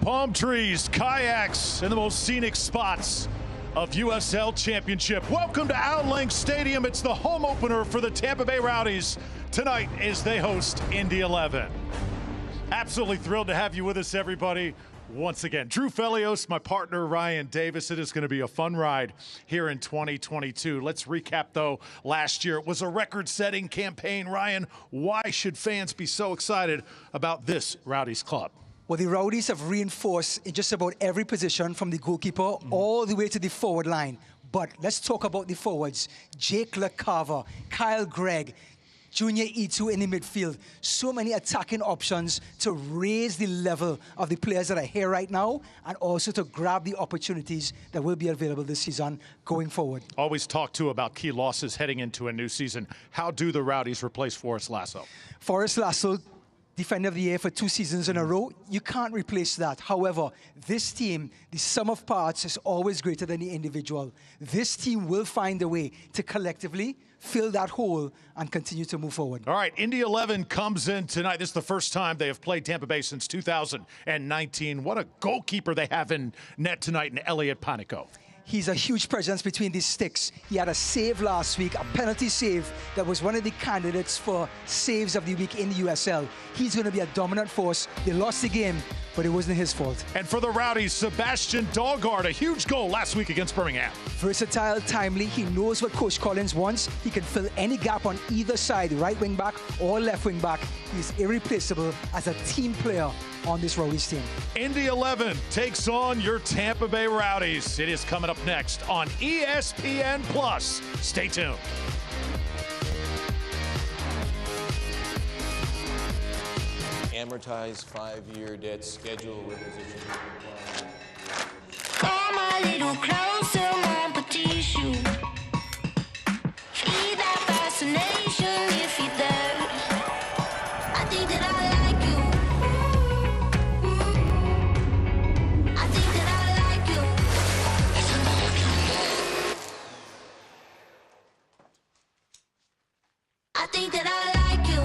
palm trees, kayaks, and the most scenic spots of USL Championship. Welcome to Al Lang Stadium. It's the home opener for the Tampa Bay Rowdies tonight as they host Indy 11. Absolutely thrilled to have you with us, everybody. Once again, Drew Felios, my partner, Ryan Davis. It is going to be a fun ride here in 2022. Let's recap, though. Last year, it was a record-setting campaign. Ryan, why should fans be so excited about this Rowdies club? Well, the Rowdies have reinforced in just about every position from the goalkeeper all the way to the forward line. But let's talk about the forwards. Jake LaCava, Kyle Gregg, Junior E2 in the midfield. So many attacking options to raise the level of the players that are here right now and also to grab the opportunities that will be available this season going forward. Always talk, too, about key losses heading into a new season. How do the Rowdies replace Forrest Lasso? Forrest Lasso, Defender of the Year for 2 seasons in a row. You can't replace that. However, this team, the sum of parts is always greater than the individual. This team will find a way to collectively fill that hole and continue to move forward. All right, Indy 11 comes in tonight. This is the first time they have played Tampa Bay since 2019. What a goalkeeper they have in net tonight in Elliot Panico. He's a huge presence between these sticks. He had a save last week, a penalty save that was one of the candidates for saves of the week in the USL. He's going to be a dominant force. They lost the game, but it wasn't his fault. And for the Rowdies, Sebastian Daugard, a huge goal last week against Birmingham. Versatile, timely. He knows what Coach Collins wants. He can fill any gap on either side, right wing back or left wing back. He's irreplaceable as a team player on this Rowdies team. Indy 11 takes on your Tampa Bay Rowdies. It is coming up next on ESPN+. Stay tuned. Amortized 5-year debt schedule requisition. Come a little closer, mon petit chou. Feel that fascination if you're there. I think that I like you. I think that I like you. I think that I like you.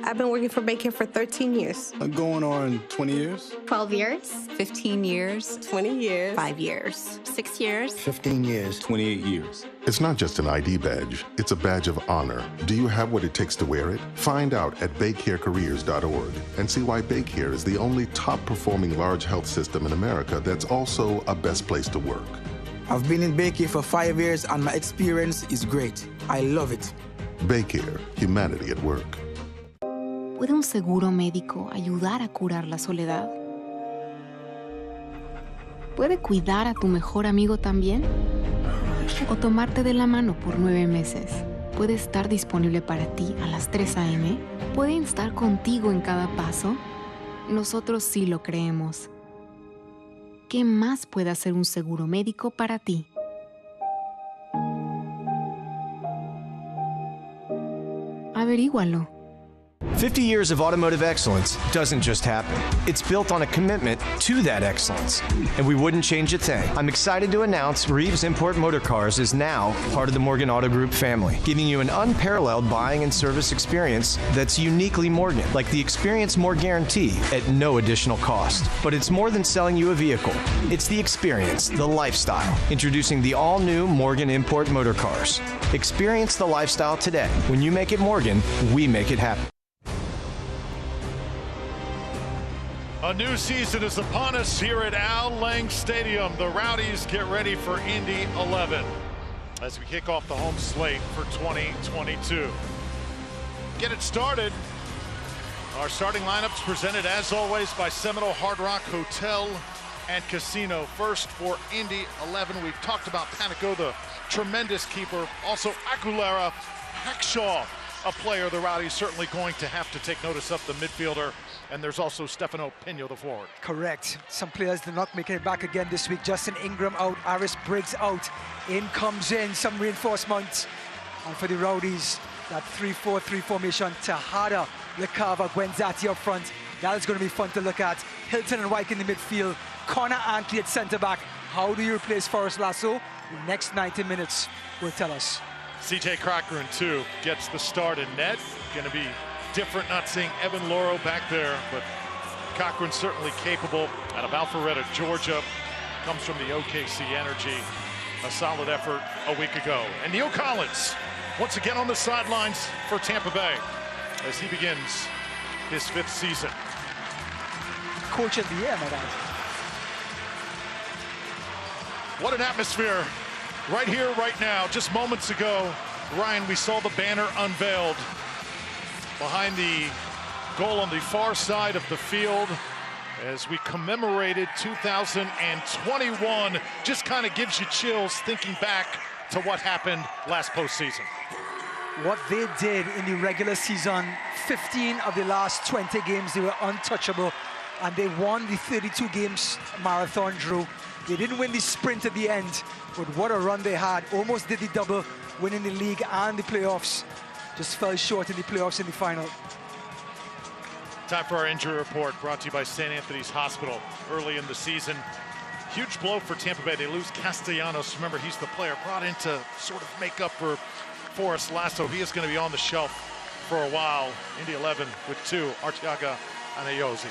I've been working for Baycare for 13 years. Going on 20 years? 12 years. 15 years. 20 years. 5 years. 6 years. 15 years. 28 years. It's not just an ID badge, it's a badge of honor. Do you have what it takes to wear it? Find out at baycarecareers.org and see why Baycare is the only top-performing large health system in America that's also a best place to work. I've been in Baycare for 5 years and my experience is great. I love it. Baycare, humanity at work. ¿Puede un seguro médico ayudar a curar la soledad? ¿Puede cuidar a tu mejor amigo también? ¿O tomarte de la mano por 9 meses? ¿Puede estar disponible para ti a las 3 a.m.? ¿Puede estar contigo en cada paso? Nosotros sí lo creemos. ¿Qué más puede hacer un seguro médico para ti? Averígualo. 50 years of automotive excellence doesn't just happen. It's built on a commitment to that excellence, and we wouldn't change a thing. I'm excited to announce Reeves Import Motor Cars is now part of the Morgan Auto Group family, giving you an unparalleled buying and service experience that's uniquely Morgan, like the Experience More Guarantee at no additional cost. But it's more than selling you a vehicle. It's the experience, the lifestyle. Introducing the all-new Morgan Import Motor Cars. Experience the lifestyle today. When you make it Morgan, we make it happen. A new season is upon us here at Al Lang Stadium. The Rowdies get ready for Indy 11 as we kick off the home slate for 2022. Get it started. Our starting lineups presented as always by Seminole Hard Rock Hotel and Casino. First for Indy 11, we've talked about Panico, the tremendous keeper. Also Aguilera, Hackshaw, a player the Rowdies certainly going to have to take notice of, the midfielder. And there's also Stefano Pino, the forward. Correct. Some players did not make it back again this week. Justin Ingram out, Aris Briggs out. In comes in some reinforcements. And for the Rowdies, that 3-4-3 formation, Tejada, LaCava, Gwenzati up front. That is going to be fun to look at. Hilton and Wyke in the midfield. Connor Antley at centre-back. How do you replace Forrest Lasso? The next 90 minutes will tell us. CJ Cochran, too, gets the start in net. Going to be different not seeing Evan Loro back there, but Cochran certainly capable. Out of Alpharetta, Georgia, comes from the OKC Energy. A solid effort a week ago. And Neil Collins, once again on the sidelines for Tampa Bay as he begins his 5th season. Coach of the year, my dad. What an atmosphere right here, right now. Just moments ago, Ryan, we saw the banner unveiled behind the goal on the far side of the field as we commemorated 2021. Just kind of gives you chills thinking back to what happened last postseason. What they did in the regular season, 15 of the last 20 games, they were untouchable, and they won the 32 games marathon drew. They didn't win the sprint at the end, but what a run they had. Almost did the double, winning the league and the playoffs. Just fell short in the playoffs in the final. Time for our injury report, brought to you by St. Anthony's Hospital. Early in the season, huge blow for Tampa Bay. They lose Castellanos. Remember, he's the player brought in to sort of make up for Forrest Lasso. He is going to be on the shelf for a while. Indy 11 with 2, Arteaga and Ayoze.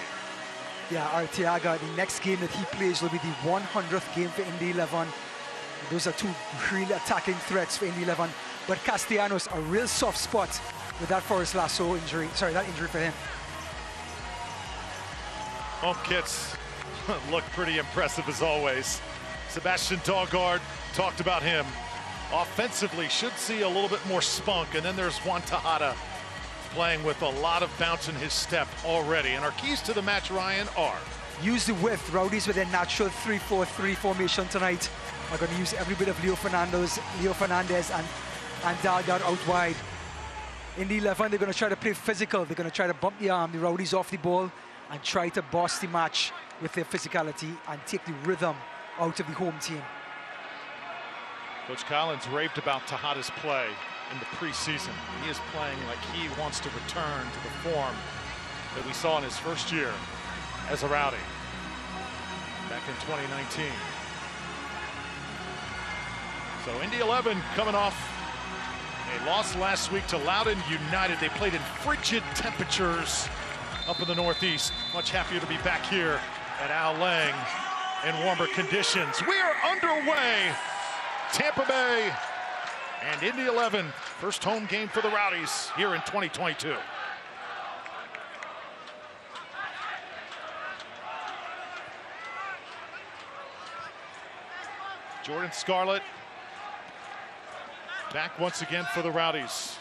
Yeah, Arteaga, the next game that he plays will be the 100th game for Indy 11. Those are 2 real attacking threats for Indy 11. But Castellanos, a real soft spot with that Forrest Lasso injury. Sorry, that injury for him. Home kits look pretty impressive as always. Sebastian Daugard, talked about him. Offensively, should see a little bit more spunk. And then there's Juan Tejada playing with a lot of bounce in his step already. And our keys to the match, Ryan, are? Use the width. Rowdies with their natural 3-4-3 formation tonight are going to use every bit of Leo Fernandez and Daugard out wide. In the 11, they're going to try to play physical. They're going to try to bump the Rowdies off the ball and try to boss the match with their physicality and take the rhythm out of the home team. Coach Collins raved about Tejada's play in the preseason. He is playing like he wants to return to the form that we saw in his first year as a Rowdy back in 2019. So Indy 11 coming off a loss last week to Loudoun United. They played in frigid temperatures up in the Northeast. Much happier to be back here at Al Lang in warmer conditions. We are underway. Tampa Bay and Indy 11, first home game for the Rowdies here in 2022. Jordan Scarlett back once again for the Rowdies.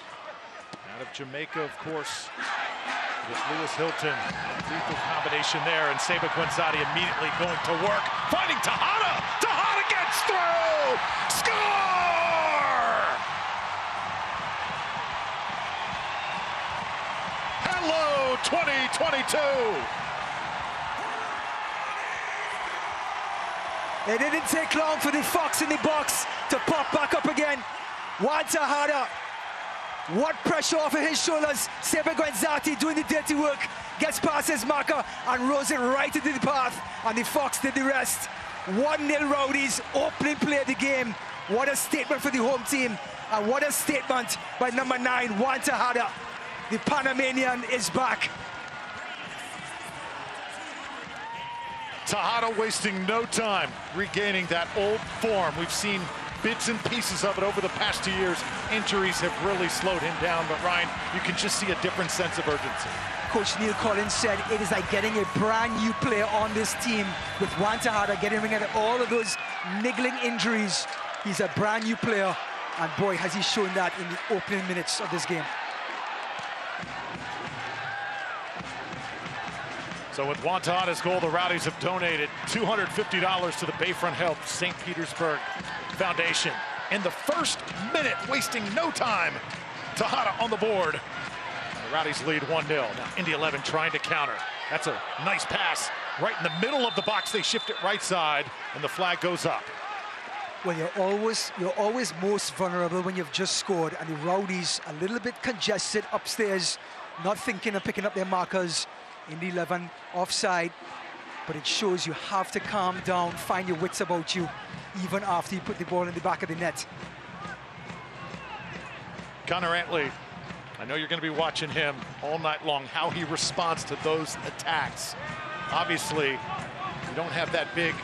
Out of Jamaica, of course, with Lewis Hilton. Lethal combination there, and Seba Guenzati immediately going to work. Finding Tejada! Tejada gets through! Score! Hello, 2022! It didn't take long for the Fox in the box to pop back up again. Juan Tejada, what pressure off of his shoulders. Seba Guenzati doing the dirty work, gets past his marker and rolls it right into the path, and the Fox did the rest. 1-0 Rowdies, opening play of the game. What a statement for the home team, and what a statement by number 9, Juan Tejada. The Panamanian is back. Tejada wasting no time regaining that old form. We've seen bits and pieces of it over the past 2 years. Injuries have really slowed him down, but Ryan, you can just see a different sense of urgency. Coach Neil Collins said it is like getting a brand new player on this team with Juan Tejada getting rid of all of those niggling injuries. He's a brand new player, and boy, has he shown that in the opening minutes of this game. So with Juan Tejada's goal, the Rowdies have donated $250 to the Bayfront Health St. Petersburg Foundation. In the first minute, wasting no time, Tejada on the board. The Rowdies lead 1-0. Now Indy 11 trying to counter. That's a nice pass right in the middle of the box. They shift it right side, and the flag goes up. Well, you're always most vulnerable when you've just scored, and the Rowdies a little bit congested upstairs, not thinking of picking up their markers. Indy 11 offside, but it shows you have to calm down, find your wits about you, even after you put the ball in the back of the net. Connor Antley, I know you're going to be watching him all night long, how he responds to those attacks. Obviously, you don't have that big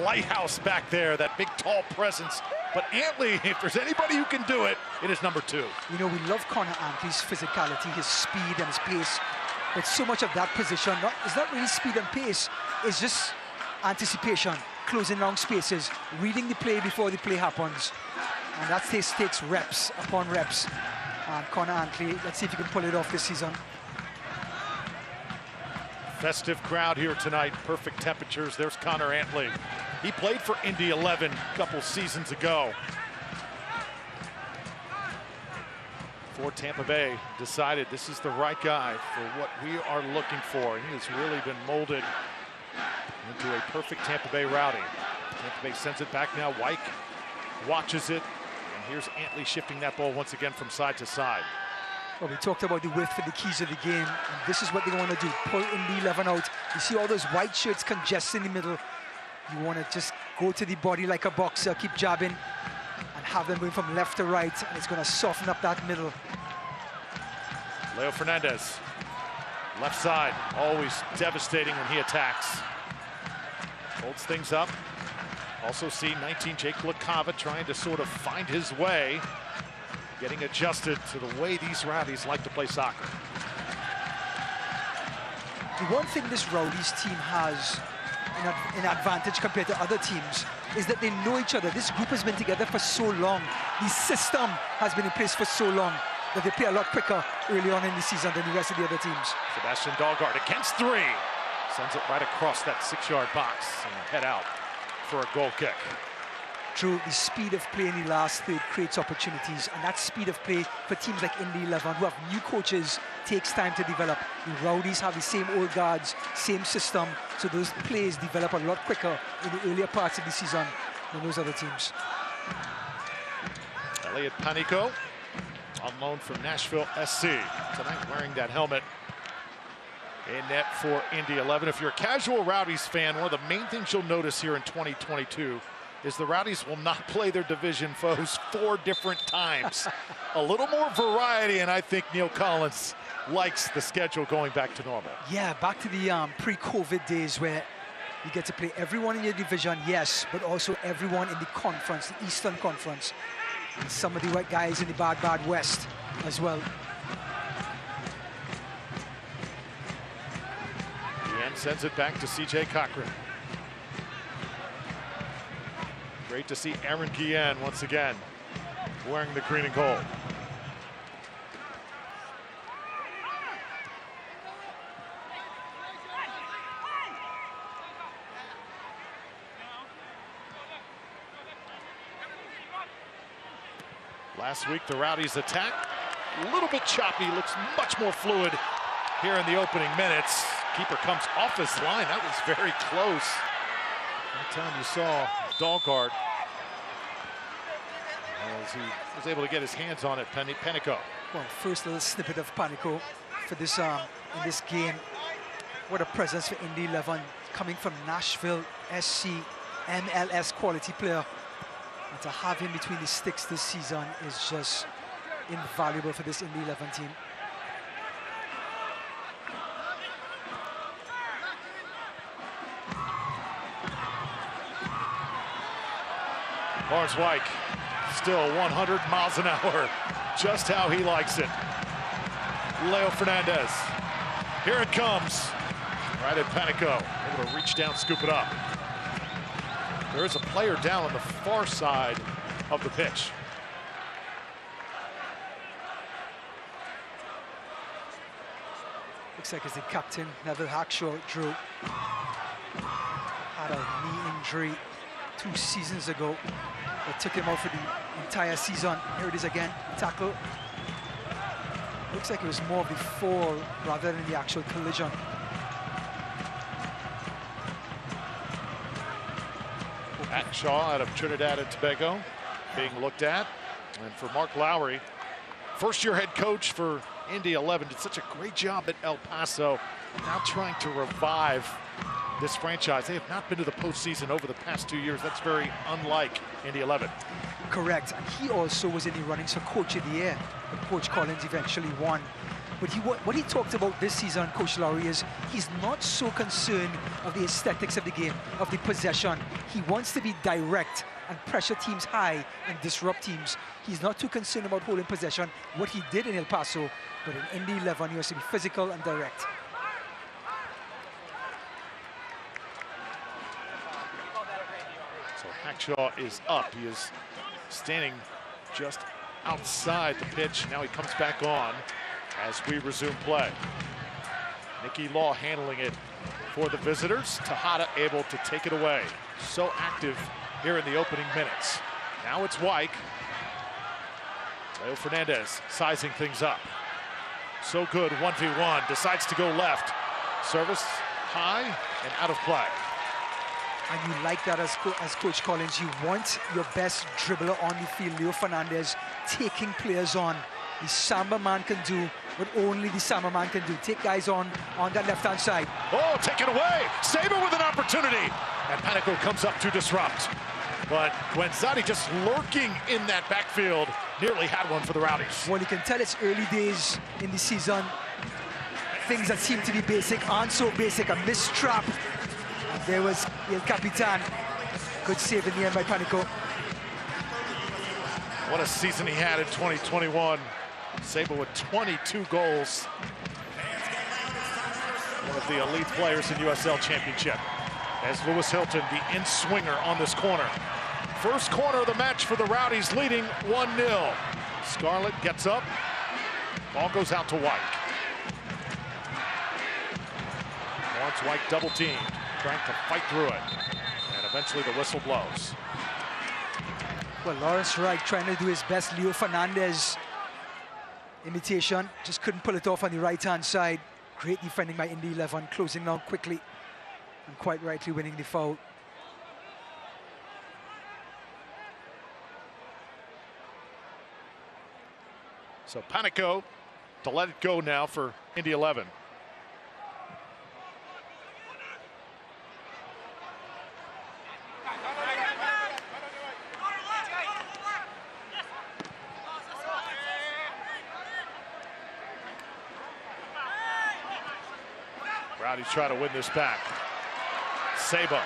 lighthouse back there, that big tall presence. But Antley, if there's anybody who can do it, it is number 2. You know, we love Connor Antley's physicality, his speed and his pace. But so much of that position is not really speed and pace. It's just anticipation, closing long spaces, reading the play before the play happens. And that takes reps upon reps. And Connor Antley, let's see if he can pull it off this season. Festive crowd here tonight, perfect temperatures. There's Connor Antley. He played for Indy 11 a couple seasons ago. For Tampa Bay, decided this is the right guy for what we are looking for. He has really been molded into a perfect Tampa Bay Rowdy. Tampa Bay sends it back now. White watches it. And here's Antley shifting that ball once again from side to side. Well, we talked about the width for the keys of the game, and this is what they want to do, pull Indy 11 out. You see all those white shirts congest in the middle. You want to just go to the body like a boxer, keep jabbing, and have them going from left to right, and it's going to soften up that middle. Leo Fernandez, left side, always devastating when he attacks. Holds things up. Also see 19 Jake LaCava trying to sort of find his way, getting adjusted to the way these Rowdies like to play soccer. The one thing this Rowdies team has an advantage compared to other teams is that they know each other. This group has been together for so long. The system has been in place for so long that they play a lot quicker early on in the season than the rest of the other teams. Sebastian Dahlgaard against 3. Sends it right across that 6-yard box and head out for a goal kick. True, the speed of play in the last third creates opportunities, and that speed of play for teams like Indy 11 who have new coaches takes time to develop. The Rowdies have the same old guards, same system, so those plays develop a lot quicker in the earlier parts of the season than those other teams. Elliot Panico on loan from Nashville SC tonight, wearing that helmet. In net for Indy 11. If you're a casual Rowdies fan, one of the main things you'll notice here in 2022 is the Rowdies will not play their division foes 4 different times. A little more variety, and I think Neil Collins likes the schedule going back to normal. Yeah, back to the pre-COVID days where you get to play everyone in your division, yes, but also everyone in the conference, the Eastern Conference, and some of the white guys in the bad West as well. Guillen sends it back to C.J. Cochran. Great to see Aaron Guillen once again wearing the green and gold. Last week, the Rowdies attack a little bit choppy, looks much more fluid here in the opening minutes. Keeper comes off his line. That was very close. That time you saw Dahlgaard as he was able to get his hands on it. Panico. Well, first little snippet of Panico for this in this game. What a presence for Indy 11, coming from Nashville SC, MLS quality player. And to have him between the sticks this season is just invaluable for this Indy 11 team. Lawrence White, still 100 miles an hour, just how he likes it. Leo Fernandez, here it comes. Right at Panico, able to reach down, scoop it up. There is a player down on the far side of the pitch. Looks like it's the captain, Neville Hackshaw, Drew. Had a knee injury 2 seasons ago that took him out for the entire season. Here it is again, tackle. Looks like it was more of the fall rather than the actual collision. Shaw out of Trinidad and Tobago being looked at. And for Mark Lowry, first-year head coach for Indy 11, did such a great job at El Paso, now trying to revive this franchise. They have not been to the postseason over the past 2 years. That's very unlike Indy 11. Correct, and he also was in the runnings for Coach of the Year, but Coach Collins eventually won. But what he talked about this season, Coach Lowry, is he's not so concerned of the aesthetics of the game, of the possession. He wants to be direct and pressure teams high and disrupt teams. He's not too concerned about holding possession, what he did in El Paso, but in Indy 11, he wants to be physical and direct. So Hackshaw is up. He is standing just outside the pitch. Now he comes back on as we resume play. Nicky Law handling it for the visitors. Tejada able to take it away. So active here in the opening minutes. Now it's Wyke. Leo Fernandez sizing things up. So good, 1v1, decides to go left. Service high and out of play. And you like that as Coach Collins. You want your best dribbler on the field, Leo Fernandez, taking players on. The Samba man can do what only the Samba man can do. Take guys on that left-hand side. Oh, take it away. Saber with an opportunity. And Panico comes up to disrupt. But Guenzati just lurking in that backfield. Nearly had one for the Rowdies. Well, you can tell it's early days in the season. Things that seem to be basic aren't so basic. A missed trap. And there was El Capitan. Good save in the end by Panico. What a season he had in 2021. Saber with 22 goals. One of the elite players in USL Championship. As Lewis Hilton, the in-swinger on this corner. First corner of the match for the Rowdies, leading 1-0. Scarlett gets up. Ball goes out to Wyke. Lawrence Wyke double-teamed, trying to fight through it. And eventually the whistle blows. Well, Lawrence Wright trying to do his best Leo Fernandez imitation. Just couldn't pull it off on the right-hand side. Great defending by Indy 11, closing down quickly and quite rightly winning the foul. So Panico to let it go now for Indy 11. Rowdies try to win this back. Saba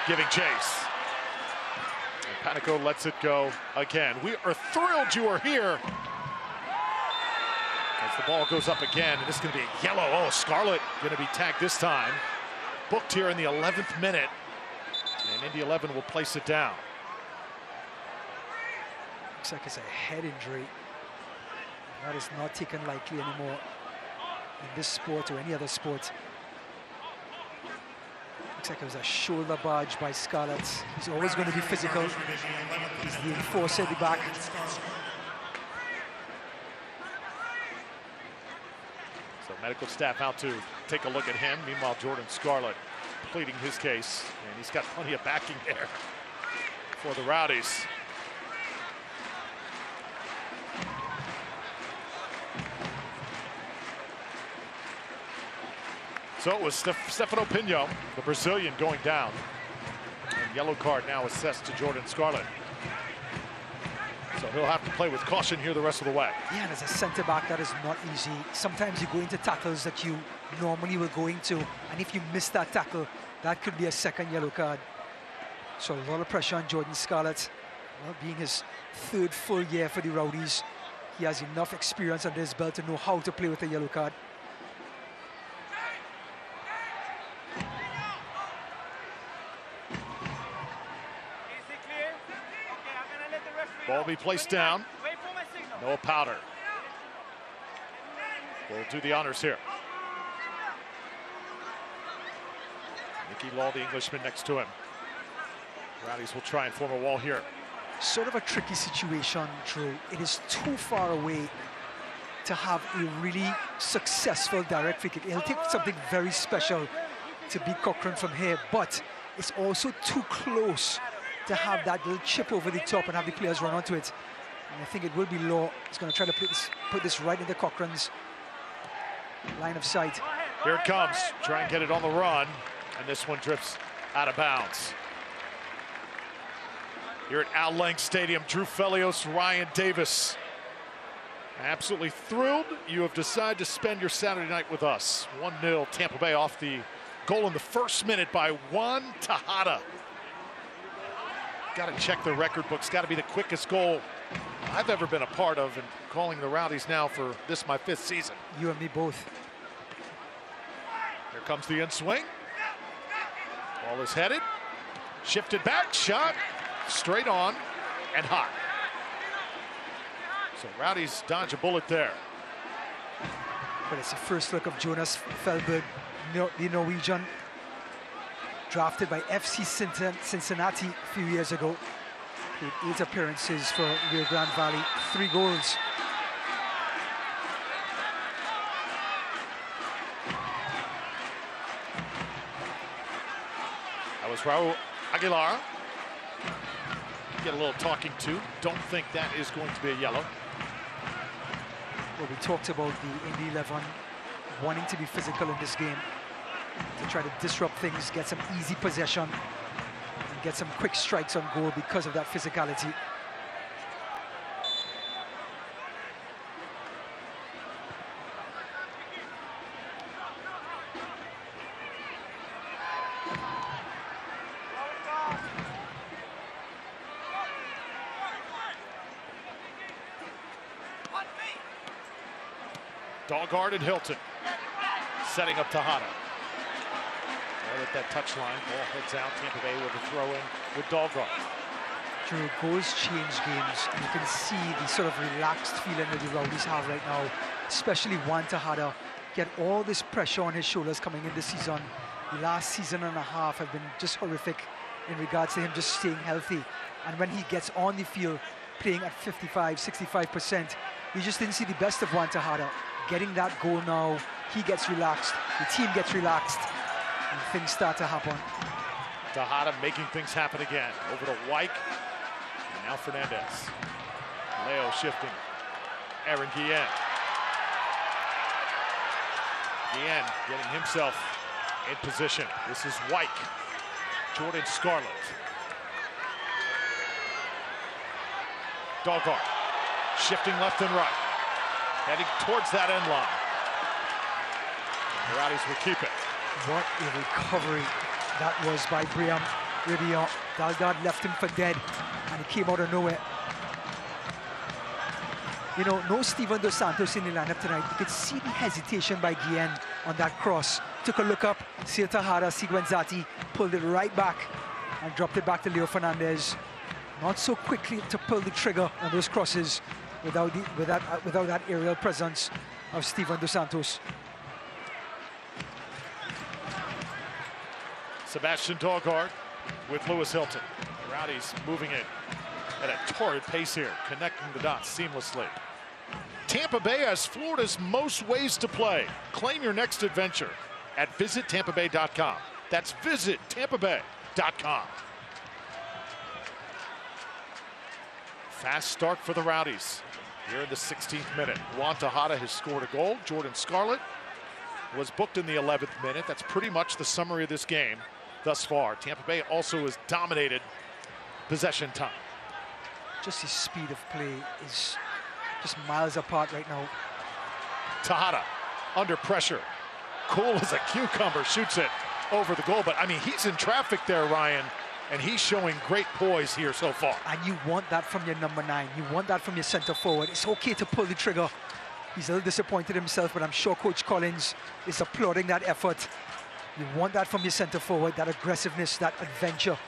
giving chase. And Panico lets it go again. We are thrilled you are here. As the ball goes up again, and this is going to be a yellow. Oh, Scarlett going to be tagged this time. Booked here in the 11th minute. And Indy 11 will place it down. Looks like it's a head injury. That is not taken lightly anymore in this sport or any other sport. Looks like it was a shoulder barge by Scarlett. He's always going to be physical. He's the enforcer at the back. So medical staff out to take a look at him. Meanwhile, Jordan Scarlett pleading his case. And he's got plenty of backing there for the Rowdies. So it was Stefano Pino, the Brazilian, going down. And yellow card now assessed to Jordan Scarlett. So he'll have to play with caution here the rest of the way. Yeah, and as a center back, that is not easy. Sometimes you go into tackles that you normally were going to, and if you miss that tackle, that could be a second yellow card. So a lot of pressure on Jordan Scarlett. Well, being his third full year for the Rowdies, he has enough experience under his belt to know how to play with a yellow card. Ball be placed down. Noah Powder will do the honors here. Nicky Law, the Englishman, next to him. Rowdies will try and form a wall here. Sort of a tricky situation, Drew. It is too far away to have a really successful direct free kick. It'll take something very special to beat Cochran from here, but it's also too close to have that little chip over the top and have the players run onto it. And I think it will be Law. He's going to try to put this right into Cochran's line of sight. Here it comes. Try and get it on the run. And this one drifts out of bounds. Here at Al Lang Stadium, Drew Felios, Ryan Davis. Absolutely thrilled you have decided to spend your Saturday night with us. 1-0 Tampa Bay off the goal in the first minute by Juan Tejada. Got to check the record books. Got to be the quickest goal I've ever been a part of, and calling the Rowdies now for this my 5th season. You and me both. Here comes the in swing. Ball is headed. Shifted back, shot straight on and hot. So Rowdies dodge a bullet there. But it's the first look of Jonas Felberg, the Norwegian, drafted by FC Cincinnati a few years ago. Played 8 appearances for Rio Grande Valley, 3 goals. That was Raul Aguilar. Get a little talking to. Don't think that is going to be a yellow. Well, we talked about the Indy 11 wanting to be physical in this game, to try to disrupt things, get some easy possession, and get some quick strikes on goal because of that physicality. Dahlgaard and Hilton setting up Tejada. Right at that touch line, ball heads out. Tampa Bay with a throw in with Dahlgaard. Drew, goals change games, and you can see the sort of relaxed feeling that the Rowdies have right now, especially Juan Tejada. Get all this pressure on his shoulders coming in this season. The last season and a half have been just horrific in regards to him just staying healthy. And when he gets on the field, playing at 55, 65%, we just didn't see the best of Juan Tejada. Getting that goal now, he gets relaxed, the team gets relaxed, and things start to happen. Tejada making things happen again. Over to Wyke, and now Fernandez. Leo shifting. Aaron Guillen. Guillen getting himself in position. This is Wyke. Jordan Scarlett. Dahlgaard shifting left and right. Heading towards that end line. The Rowdies will keep it. What a recovery that was by Brian Ribion. Dahlgaard left him for dead, and he came out of nowhere. You know, no Steven Dos Santos in the lineup tonight. You could see the hesitation by Guillen on that cross. Took a look up, see Tejada, Guenzati, pulled it right back and dropped it back to Leo Fernandez. Not so quickly to pull the trigger on those crosses without that aerial presence of Steven Dos Santos. Sebastian Dahlgaard with Lewis Hilton. The Rowdies moving it at a torrid pace here, connecting the dots seamlessly. Tampa Bay has Florida's most ways to play. Claim your next adventure at visitTampaBay.com. That's visitTampaBay.com. Fast start for the Rowdies here in the 16th minute. Juan Tejada has scored a goal. Jordan Scarlett was booked in the 11th minute. That's pretty much the summary of this game thus far. Tampa Bay also has dominated possession time. Just his speed of play is just miles apart right now. Tejada under pressure. Cool as a cucumber, shoots it over the goal. But I mean, he's in traffic there, Ryan, and he's showing great poise here so far. And you want that from your number 9. You want that from your center forward. It's okay to pull the trigger. He's a little disappointed himself, but I'm sure Coach Collins is applauding that effort. You want that from your center forward, that aggressiveness, that adventure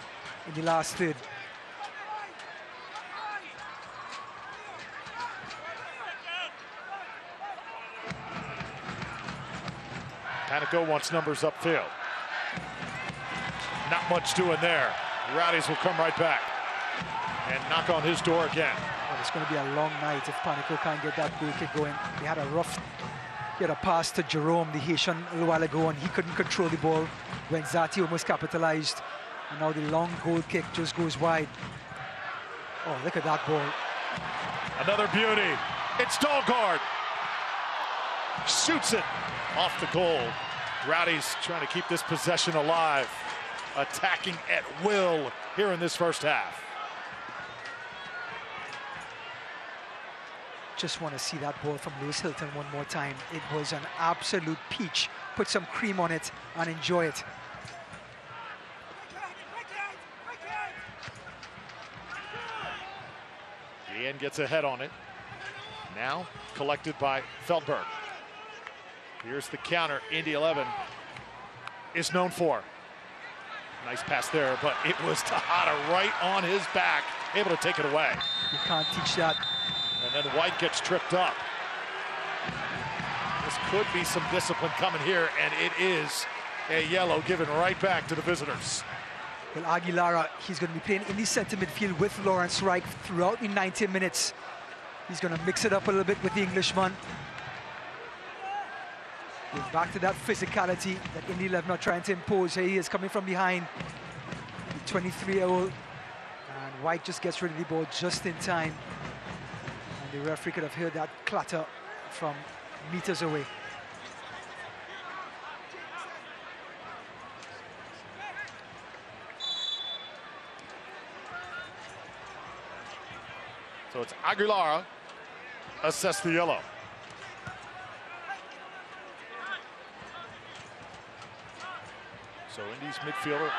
in the last third. Panico wants numbers upfield. Not much doing there. The Rowdies will come right back and knock on his door again. Well, it's going to be a long night if Panico can't get that goal kick going. He had a pass to Jerome, the Haitian, a little while ago, and he couldn't control the ball when Zati almost capitalized. And now the long goal kick just goes wide. Oh, look at that ball. Another beauty. It's Dahlgaard. Shoots it off the goal. Rowdies trying to keep this possession alive. Attacking at will here in this first half. Just want to see that ball from Lewis Hilton one more time. It was an absolute peach. Put some cream on it and enjoy it. Ian gets ahead on it. Now collected by Feldberg. Here's the counter Indy 11 is known for. Nice pass there, but it was Tejada right on his back, able to take it away. You can't teach that. And then White gets tripped up. This could be some discipline coming here, and it is a yellow given right back to the visitors. Well, Aguilera, he's going to be playing in the center midfield with Lawrence Wright throughout the 90 minutes. He's going to mix it up a little bit with the Englishman. Goes back to that physicality that Indy 11 are trying to impose. Here he is coming from behind, the 23-year-old. And White just gets rid of the ball just in time. And the referee could have heard that clatter from meters away. So it's Aguilera assess the yellow. So Indy's midfielder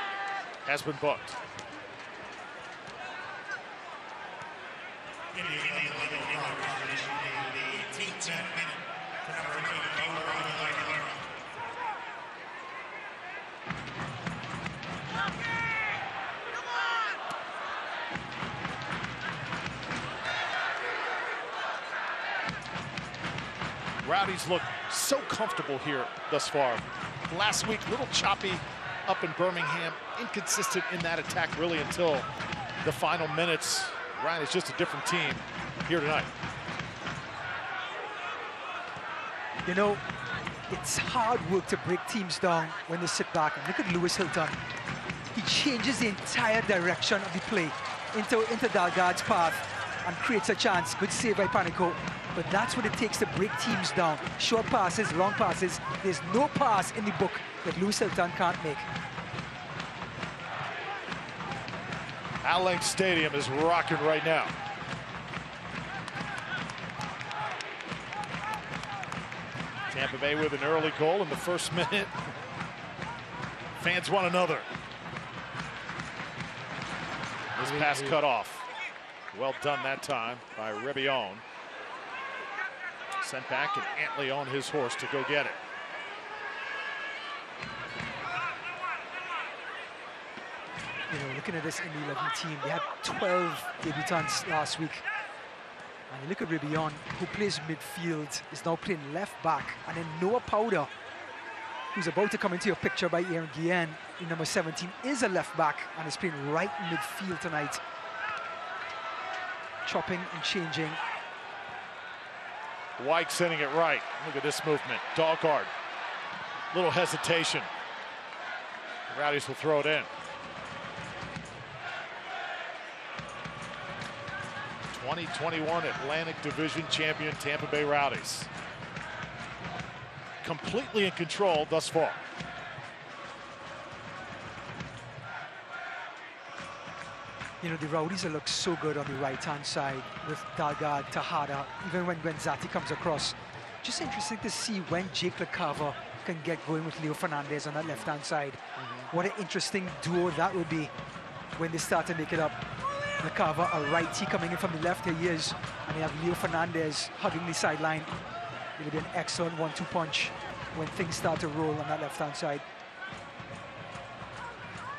has been booked. Rowdies look so comfortable here thus far. Last week, a little choppy up in Birmingham, inconsistent in that attack really until the final minutes. Ryan is just a different team here tonight. You know, it's hard work to break teams down when they sit back. And look at Lewis Hilton. He changes the entire direction of the play into Dalgard's path and creates a chance. Good save by Panico. But that's what it takes to break teams down. Short passes, long passes. There's no pass in the book that Lewis Hilton can't make. Al Lang Stadium is rocking right now. Tampa Bay with an early goal in the first minute. Fans want another. This pass cut off. Well done that time by Rebillon. Sent back, and Antley on his horse to go get it. You know, looking at this Indy 11 team, they had 12 debutants last week. And you look at Rebillon, who plays midfield, is now playing left back. And then Noah Powder, who's about to come into your picture by Aaron Guillen, in number 17, is a left back and is playing right midfield tonight. Chopping and changing. White sending it right. Look at this movement. Dalgard. Little hesitation. The Rowdies will throw it in. 2021 Atlantic Division champion Tampa Bay Rowdies. Completely in control thus far. You know, the Rowdies look so good on the right-hand side with Dalgard, Tejada, even when Zati comes across. Just interesting to see when Jake LaCava can get going with Leo Fernandez on that left-hand side. What an interesting duo that would be when they start to make it up. LaCava, a righty coming in from the left, here he is. And you have Leo Fernandez hugging the sideline. It'll be an excellent 1-2 punch when things start to roll on that left-hand side.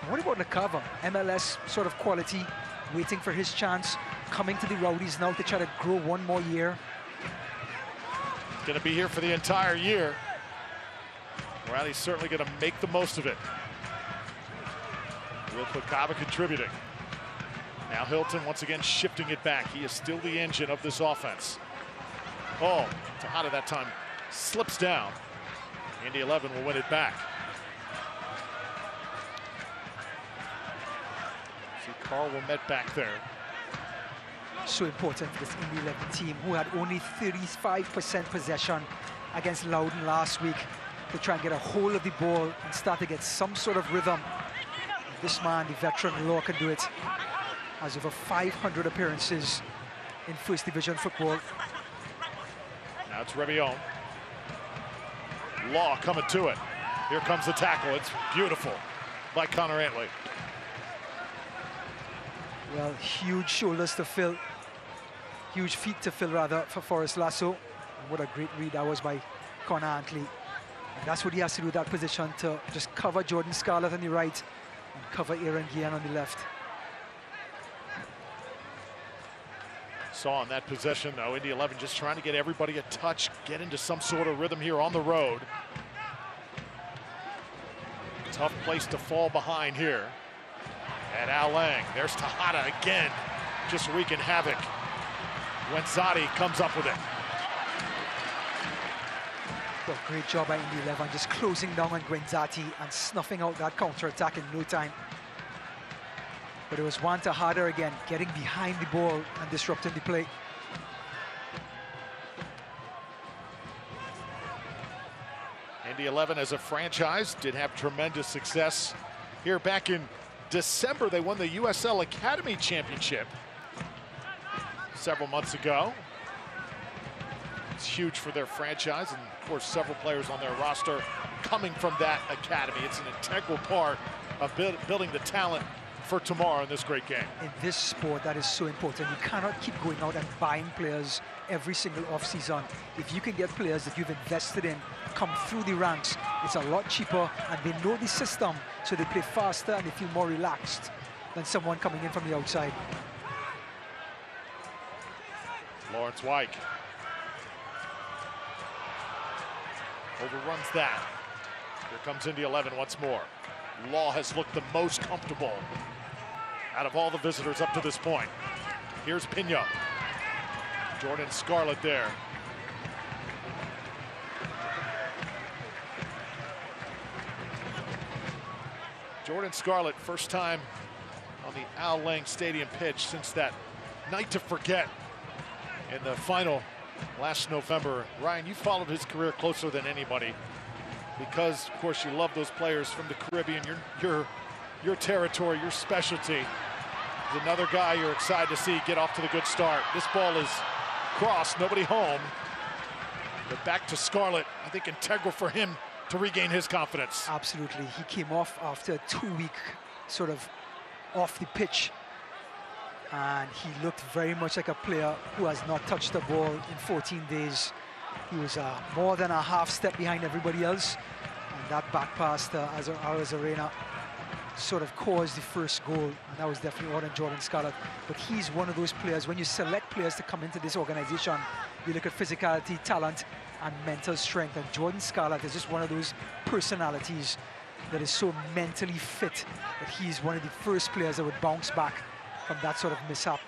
What about LaCava? MLS sort of quality, waiting for his chance, coming to the Rowdies now to try to grow one more year. Going to be here for the entire year. Rowdies certainly going to make the most of it. With LaCava contributing. Now Hilton once again shifting it back. He is still the engine of this offense. Oh, Tejada that time slips down. Indy 11 will win it back. See Carl Wilmette back there. So important for this Indy 11 team, who had only 35% possession against Loudon last week, to try and get a hold of the ball and start to get some sort of rhythm. This man, the veteran Law, can do it. Has over 500 appearances in First Division football. That's Rebillon. Law coming to it. Here comes the tackle. It's beautiful by Connor Antley. Well, huge shoulders to fill. Huge feet to fill, rather, for Forrest Lasso. And what a great read that was by Connor Antley. And that's what he has to do with that position, to just cover Jordan Scarlett on the right and cover Aaron Guillen on the left. Saw on that possession, though, Indy 11 just trying to get everybody a touch, get into some sort of rhythm here on the road. Tough place to fall behind here. And Al Lang, there's Tejada again, just wreaking havoc. Wenzati comes up with it. Well, great job by Indy 11, just closing down on Gwenzati and snuffing out that counter-attack in no time. But it was Juan Tejada again, getting behind the ball and disrupting the play. Indy 11 as a franchise did have tremendous success here back in December. They won the USL Academy Championship several months ago. It's huge for their franchise, and of course several players on their roster coming from that academy. It's an integral part of building the talent for tomorrow in this great game. In this sport, that is so important. You cannot keep going out and buying players every single off-season. If you can get players that you've invested in come through the ranks, it's a lot cheaper, and they know the system, so they play faster and they feel more relaxed than someone coming in from the outside. Lawrence Wyke overruns that. Here comes Indy 11 once more. Law has looked the most comfortable out of all the visitors up to this point. Here's Pina. Jordan Scarlett there. Jordan Scarlett, first time on the Al Lang Stadium pitch since that night to forget in the final last November. Ryan, you followed his career closer than anybody because, of course, you love those players from the Caribbean. Your territory, your specialty. There's another guy you're excited to see get off to the good start. This ball is crossed, nobody home. But back to Scarlett, I think integral for him to regain his confidence. Absolutely, he came off after a 2-week sort of off the pitch, and he looked very much like a player who has not touched the ball in 14 days. He was more than a half step behind everybody else, and that back pass to Ares Arena sort of caused the first goal, and that was definitely on Jordan Scarlett. But he's one of those players, when you select players to come into this organization, you look at physicality, talent, and mental strength, and Jordan Scarlett is just one of those personalities that is so mentally fit that he's one of the first players that would bounce back from that sort of mishap.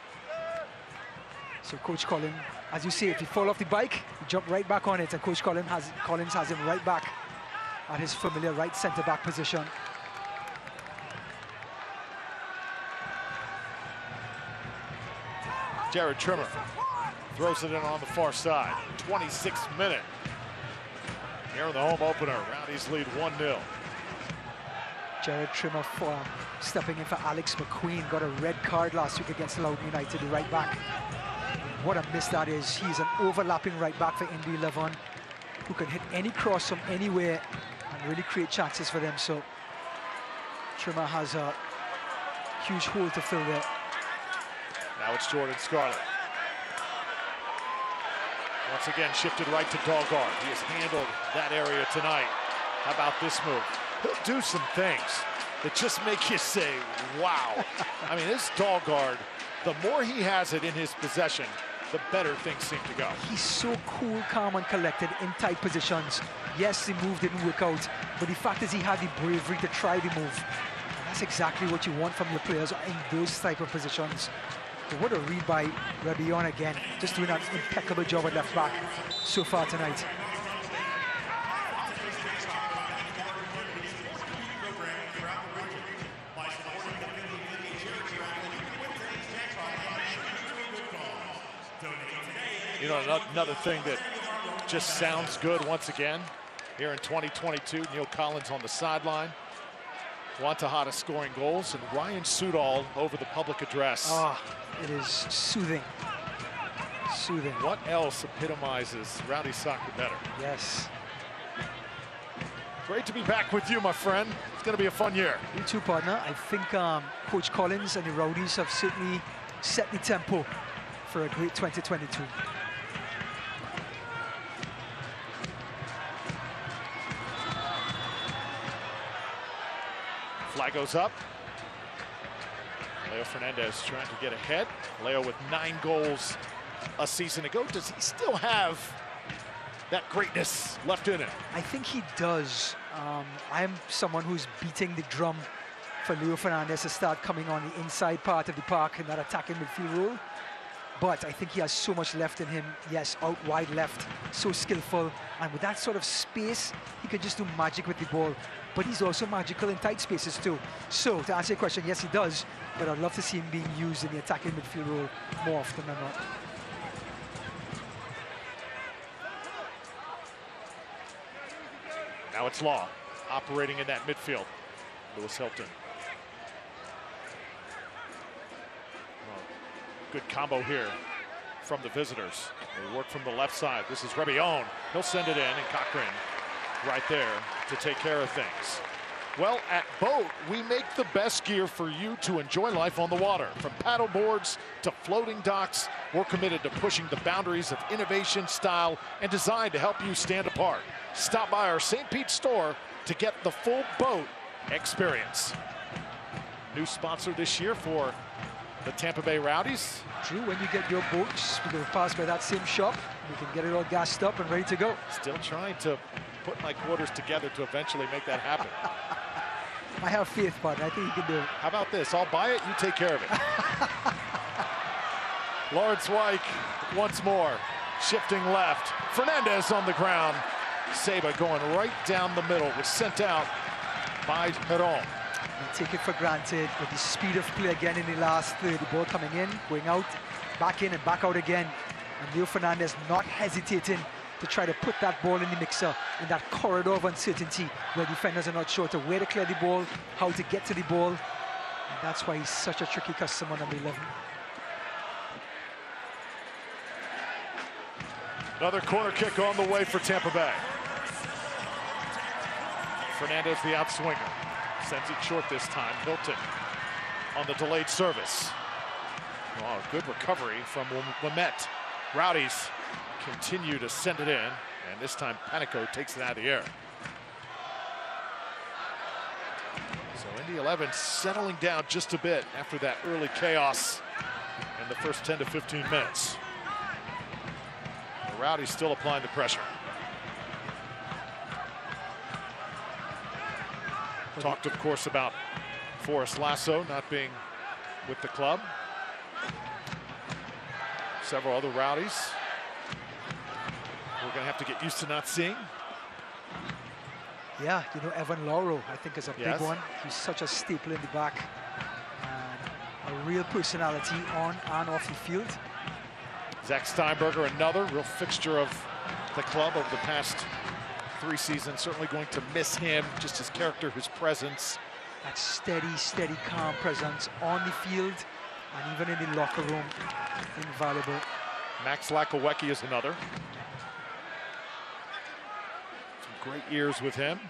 So Coach Collins, as you say, if you fall off the bike, you jump right back on it, and Coach Collins has him right back at his familiar right centre-back position. Jared Trimmer throws it in on the far side. 26th minute. Here in the home opener, Rowdies lead 1-0. Jared Trimmer stepping in for Alex McQueen, got a red card last week against Loudoun United, the right back. What a miss that is. He's an overlapping right back for Indy 11 who can hit any cross from anywhere and really create chances for them. So Trimmer has a huge hole to fill there. Now it's Jordan Scarlett. Once again shifted right to Dahlgaard. He has handled that area tonight. How about this move? He'll do some things that just make you say, wow. I mean, this Dahlgaard, the more he has it in his possession, the better things seem to go. He's so cool, calm, and collected in tight positions. Yes, the move didn't work out, but the fact is he had the bravery to try the move. And that's exactly what you want from your players in those type of positions. But what a read by Rebillon again, just doing an impeccable job at left back so far tonight. You know, another thing that just sounds good once again here in 2022, Neil Collins on the sideline. Juan Tejada scoring goals, and Ryan Sudol over the public address. Ah, it is soothing. Soothing. What else epitomizes Rowdy soccer better? Yes. Great to be back with you, my friend. It's going to be a fun year. You too, partner. I think Coach Collins and the Rowdies have certainly set the tempo for a great 2022. Flag goes up. Leo Fernandez trying to get ahead. Leo with 9 goals a season ago. Does he still have that greatness left in him? I think he does. I'm someone who's beating the drum for Leo Fernandez to start coming on the inside part of the park in that attacking midfield role. But I think he has so much left in him. Yes, out wide left, so skillful. And with that sort of space, he can just do magic with the ball. But he's also magical in tight spaces too. So to answer your question, yes, he does. But I'd love to see him being used in the attacking midfield role more often than not. Now it's Law operating in that midfield. Lewis Hilton. Oh, good combo here from the visitors. They work from the left side. This is Rebillon. He'll send it in, and Cochran right there to take care of things. Well, at Boat, we make the best gear for you to enjoy life on the water. From paddle boards to floating docks, we're committed to pushing the boundaries of innovation, style, and design to help you stand apart. Stop by our St. Pete store to get the full boat experience. New sponsor this year for the Tampa Bay Rowdies. Drew, when you get your boats, we're going to pass by that same shop. We can get it all gassed up and ready to go. Still trying to put my quarters together to eventually make that happen. I have faith, but I think you can do it. How about this? I'll buy it, you take care of it. Lawrence Wyke once more, shifting left. Fernandez on the ground. Seba going right down the middle, was sent out by Heron. We take it for granted with the speed of play again in the last third. The ball coming in, going out, back in and back out again. And Leo Fernandez not hesitating to try to put that ball in the mixer in that corridor of uncertainty where defenders are not sure to where to clear the ball, how to get to the ball. And that's why he's such a tricky customer, number 11. Another corner kick on the way for Tampa Bay. Fernandez, the outswinger, sends it short this time. Hilton on the delayed service. Oh, good recovery from Lamet. Rowdies continue to send it in, and this time Panico takes it out of the air. So Indy 11 settling down just a bit after that early chaos in the first 10 to 15 minutes. The Rowdies still applying the pressure. Talked, of course, about Forrest Lasso not being with the club. Several other Rowdies we're going to have to get used to not seeing. Yeah, you know, Evan Lauro, I think, is a Yes. big one. He's such a staple in the back. And a real personality on and off the field. Zach Steinberger, another real fixture of the club over the past 3 seasons. Certainly going to miss him, just his character, his presence. That steady, calm presence on the field and even in the locker room. Invaluable. Max Lakowecki is another. Some great years with him.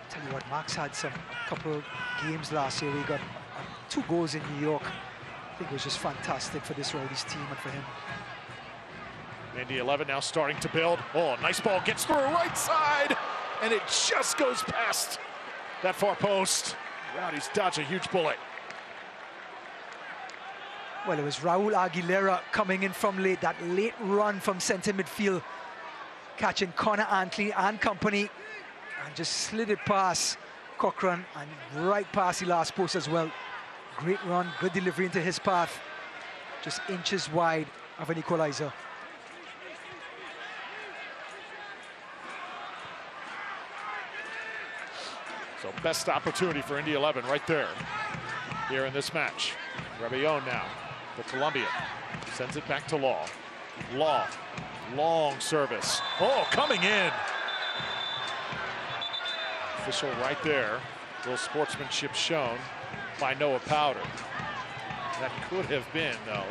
Tell you what, Max had a couple games last year. He got 2 goals in New York. I think it was just fantastic for this Rowdies team and for him. Indy 11 now starting to build. Oh, nice ball, gets through right side, and it just goes past that far post. Rowdies dodge a huge bullet. Well, it was Raul Aguilera coming in from late, that late run from center midfield, catching Connor Antley and company, and just slid it past Cochran and right past the last post as well. Great run, good delivery into his path, just inches wide of an equalizer. So best opportunity for Indy 11 right there here in this match. Rebillon now, the Colombian, sends it back to Law. Law, long service. Oh, coming in. Official right there. A little sportsmanship shown by Noah Powder. That could have been, though,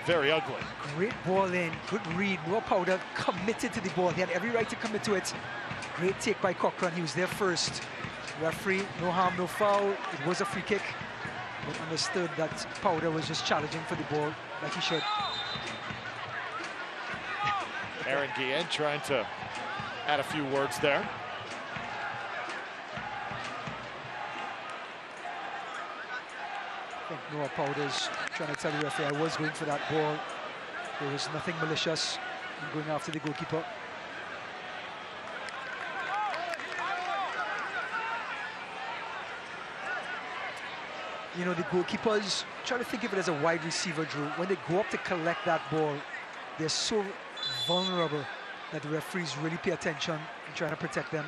very ugly. Great ball in, good read. Noah Powder committed to the ball. He had every right to commit to it. Great take by Cochran. He was there first. Referee, no harm, no foul. It was a free kick, but understood that Powder was just challenging for the ball like he should. Aaron Guillen trying to add a few words there. I think Noah Powder's trying to tell the referee, I was going for that ball. There was nothing malicious in going after the goalkeeper. You know, the goalkeepers, try to think of it as a wide receiver, Drew. When they go up to collect that ball, they're so vulnerable that the referees really pay attention and trying to protect them.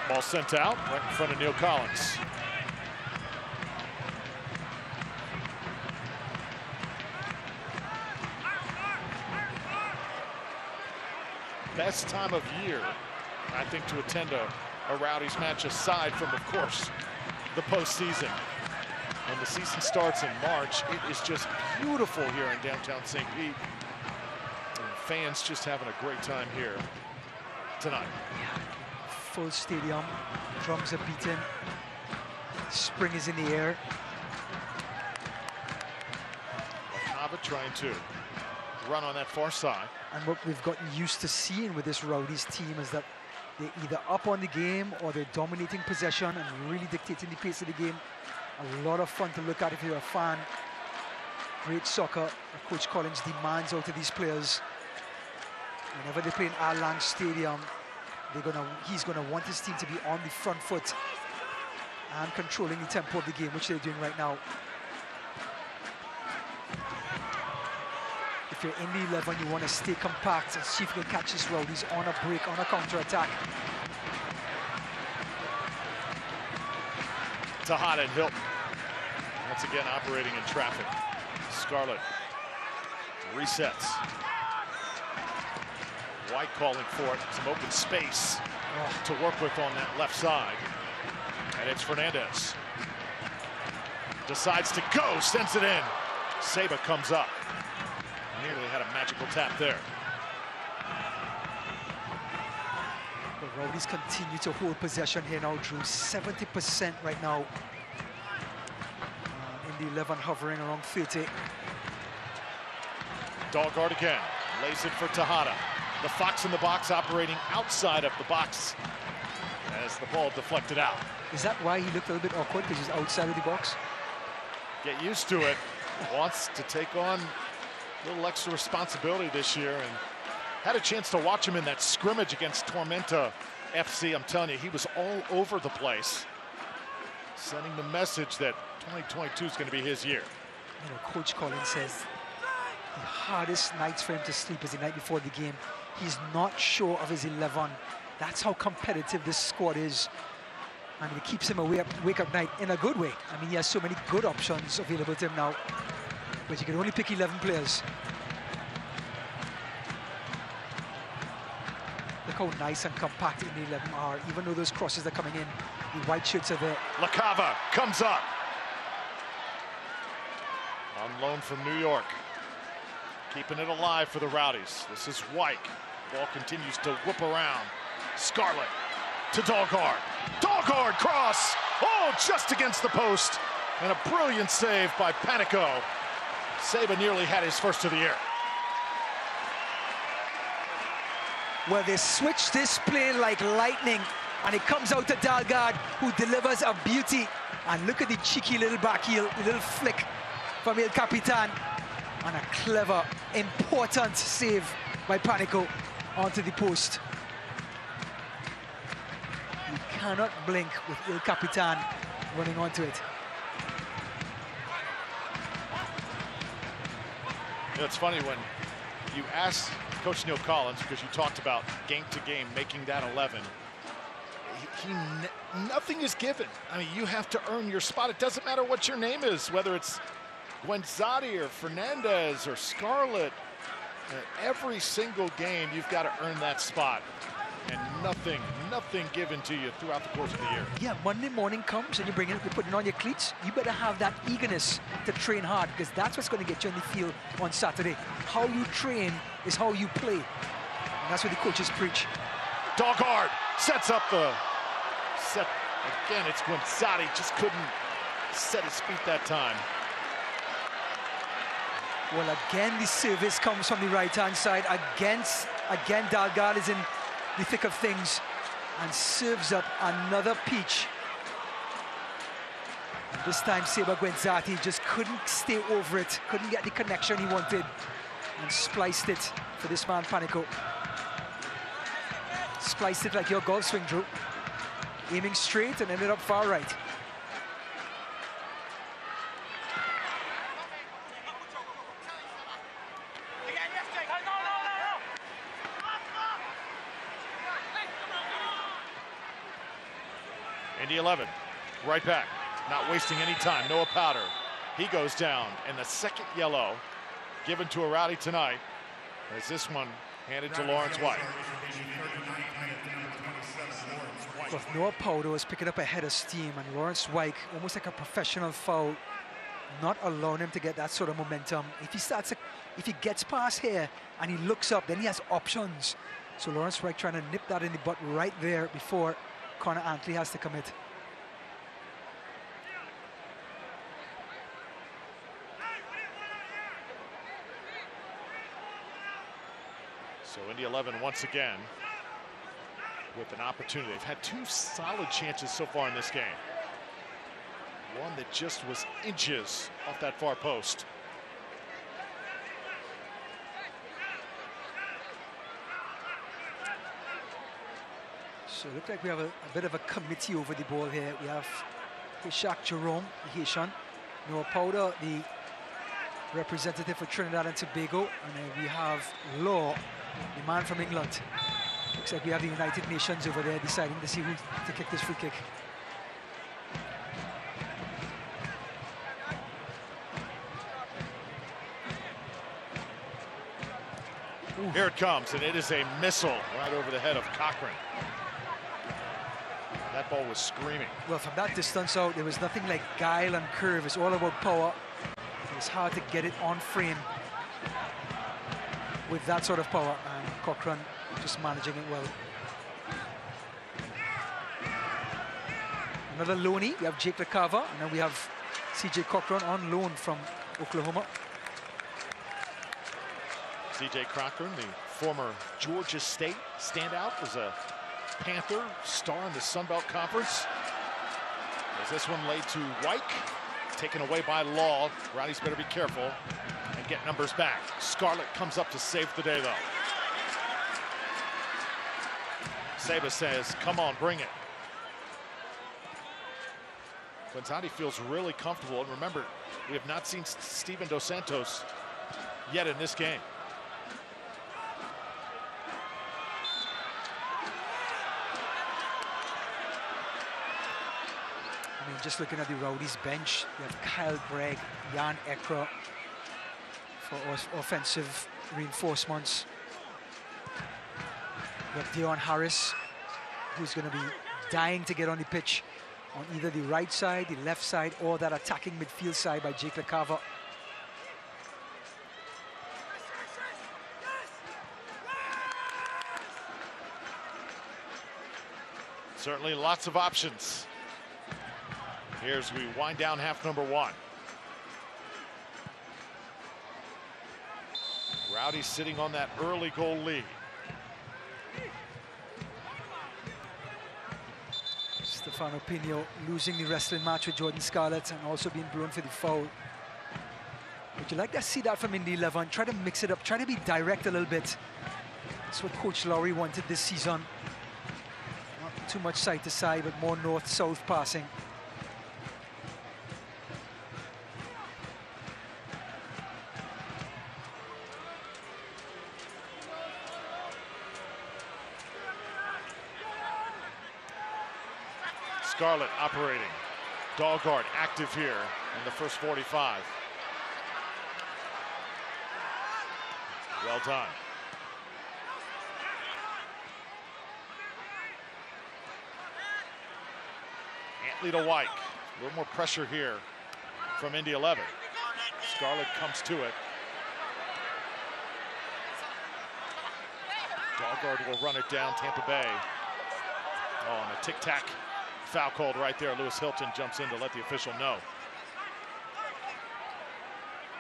Ball sent out right in front of Neil Collins. Best time of year, I think, to attend a Rowdies match, aside from, of course, the postseason. When the season starts in March, it is just beautiful here in downtown St. Pete. And fans just having a great time here tonight. Full stadium, drums are beating, spring is in the air. Lakava trying to run on that far side. And what we've gotten used to seeing with this Rowdies team is that they're either up on the game or they're dominating possession and really dictating the pace of the game. A lot of fun to look at if you're a fan. Great soccer. Coach Collins demands out of these players. Whenever they play in Al Lang Stadium, he's gonna want his team to be on the front foot and controlling the tempo of the game, which they're doing right now. If you're in the 11, you want to stay compact and see if you can catch these Rowdies on a break, on a counter-attack. Tejada and Hilton once again operating in traffic. Scarlett resets. White calling for it, some open space to work with on that left side. And it's Fernandez. Decides to go, sends it in. Saba comes up. Nearly had a magical tap there. The Rowdies continue to hold possession here now, Drew. 70% right now. In the 11, hovering around 30. Dahlgaard again, lays it for Tejada. The Fox in the box operating outside of the box as the ball deflected out. Is that why he looked a little bit awkward, because he's outside of the box? Get used to it. Wants to take on a little extra responsibility this year, and had a chance to watch him in that scrimmage against Tormenta FC. I'm telling you, he was all over the place, sending the message that 2022 is going to be his year. You know, Coach Collins says the hardest nights for him to sleep is the night before the game. He's not sure of his 11. That's how competitive this squad is. I mean, it keeps him awake at night in a good way. I mean, he has so many good options available to him now, but you can only pick 11 players. Look how nice and compact in the 11 are. Even though those crosses are coming in, the white shirts are there. Lakava comes up. On loan from New York. Keeping it alive for the Rowdies. This is White. Ball continues to whip around. Scarlett to Dahlgaard. Dahlgaard cross! Oh, just against the post. And a brilliant save by Panico. Saba nearly had his first of the year. Well, they switched this play like lightning, and it comes out to Dahlgaard, who delivers a beauty. And look at the cheeky little back heel, the little flick from El Capitan. And a clever, important save by Panico onto the post. You cannot blink with El Capitan running onto it. You know, it's funny when you ask Coach Neil Collins, because you talked about game to game making that 11. nothing is given. I mean, you have to earn your spot. It doesn't matter what your name is, whether it's Guenzati or Fernandez or Scarlett. Every single game, you've got to earn that spot. And nothing given to you throughout the course of the year. Yeah, Monday morning comes and you're putting on your cleats. You better have that eagerness to train hard, because that's what's going to get you in the field on Saturday. How you train is how you play. And that's what the coaches preach. Dogard sets up the set. Again, it's Guenzati, just couldn't set his feet that time. Well, again, the service comes from the right-hand side. Again, Dalgard is in the thick of things and serves up another peach. And this time, Saber Guenzati just couldn't stay over it, couldn't get the connection he wanted, and spliced it for this man, Panico. Spliced it like your golf swing, Drew. Aiming straight and ended up far right. Indy 11, right back, not wasting any time. Noah Powder, he goes down, and the second yellow given to a Rowdy tonight, as this one handed to Lawrence White. Well, Noah Powder was picking up a head of steam, and Lawrence White, almost like a professional foul, not allowing him to get that sort of momentum. If he gets past here and he looks up, then he has options. So Lawrence White trying to nip that in the butt right there before Connor Antley has to commit. So Indy 11 once again with an opportunity. They've had two solid chances so far in this game. One that just was inches off that far post. So it looks like we have a bit of a committee over the ball here. We have Ishak Jerome, the Haitian, Noah Powder, the representative for Trinidad and Tobago, and then we have Law, the man from England. Looks like we have the United Nations over there deciding to see who to kick this free kick. Ooh. Here it comes, and it is a missile right over the head of Cochran. That ball was screaming. Well, from that distance out, there was nothing like guile and curve. It's all about power. It's hard to get it on frame with that sort of power, and Cochran just managing it well. Another loanee, we have Jake LaCava, and then we have CJ Cochran on loan from Oklahoma. CJ Cochran, the former Georgia State standout, was a Panther, star in the Sun Belt Conference. As this one laid to White, taken away by Law. Rowdies better be careful and get numbers back. Scarlett comes up to save the day, though. Seba says, come on, bring it. Guenzati feels really comfortable. And remember, we have not seen Steven Dos Santos yet in this game. I mean, just looking at the Rowdies bench, you have Kyle Bragg, Jan Ekra for offensive reinforcements. You have Dion Harris, who's going to be dying to get on the pitch on either the right side, the left side, or that attacking midfield side by Jake LaCava. Certainly lots of options. Here's we wind down half number one. Rowdy sitting on that early goal lead. Stefano Pino losing the wrestling match with Jordan Scarlett and also being blown for the foul. Would you like to see that from Indy 11? Try to mix it up, try to be direct a little bit. That's what Coach Lowry wanted this season. Not too much side to side, but more north-south passing. Scarlett operating. Dahlgaard active here in the first 45. Well done. Antley to White. A little more pressure here from Indy 11. Scarlett comes to it. Dahlgaard will run it down Tampa Bay. Oh, and a tic-tac foul called right there. Lewis Hilton jumps in to let the official know.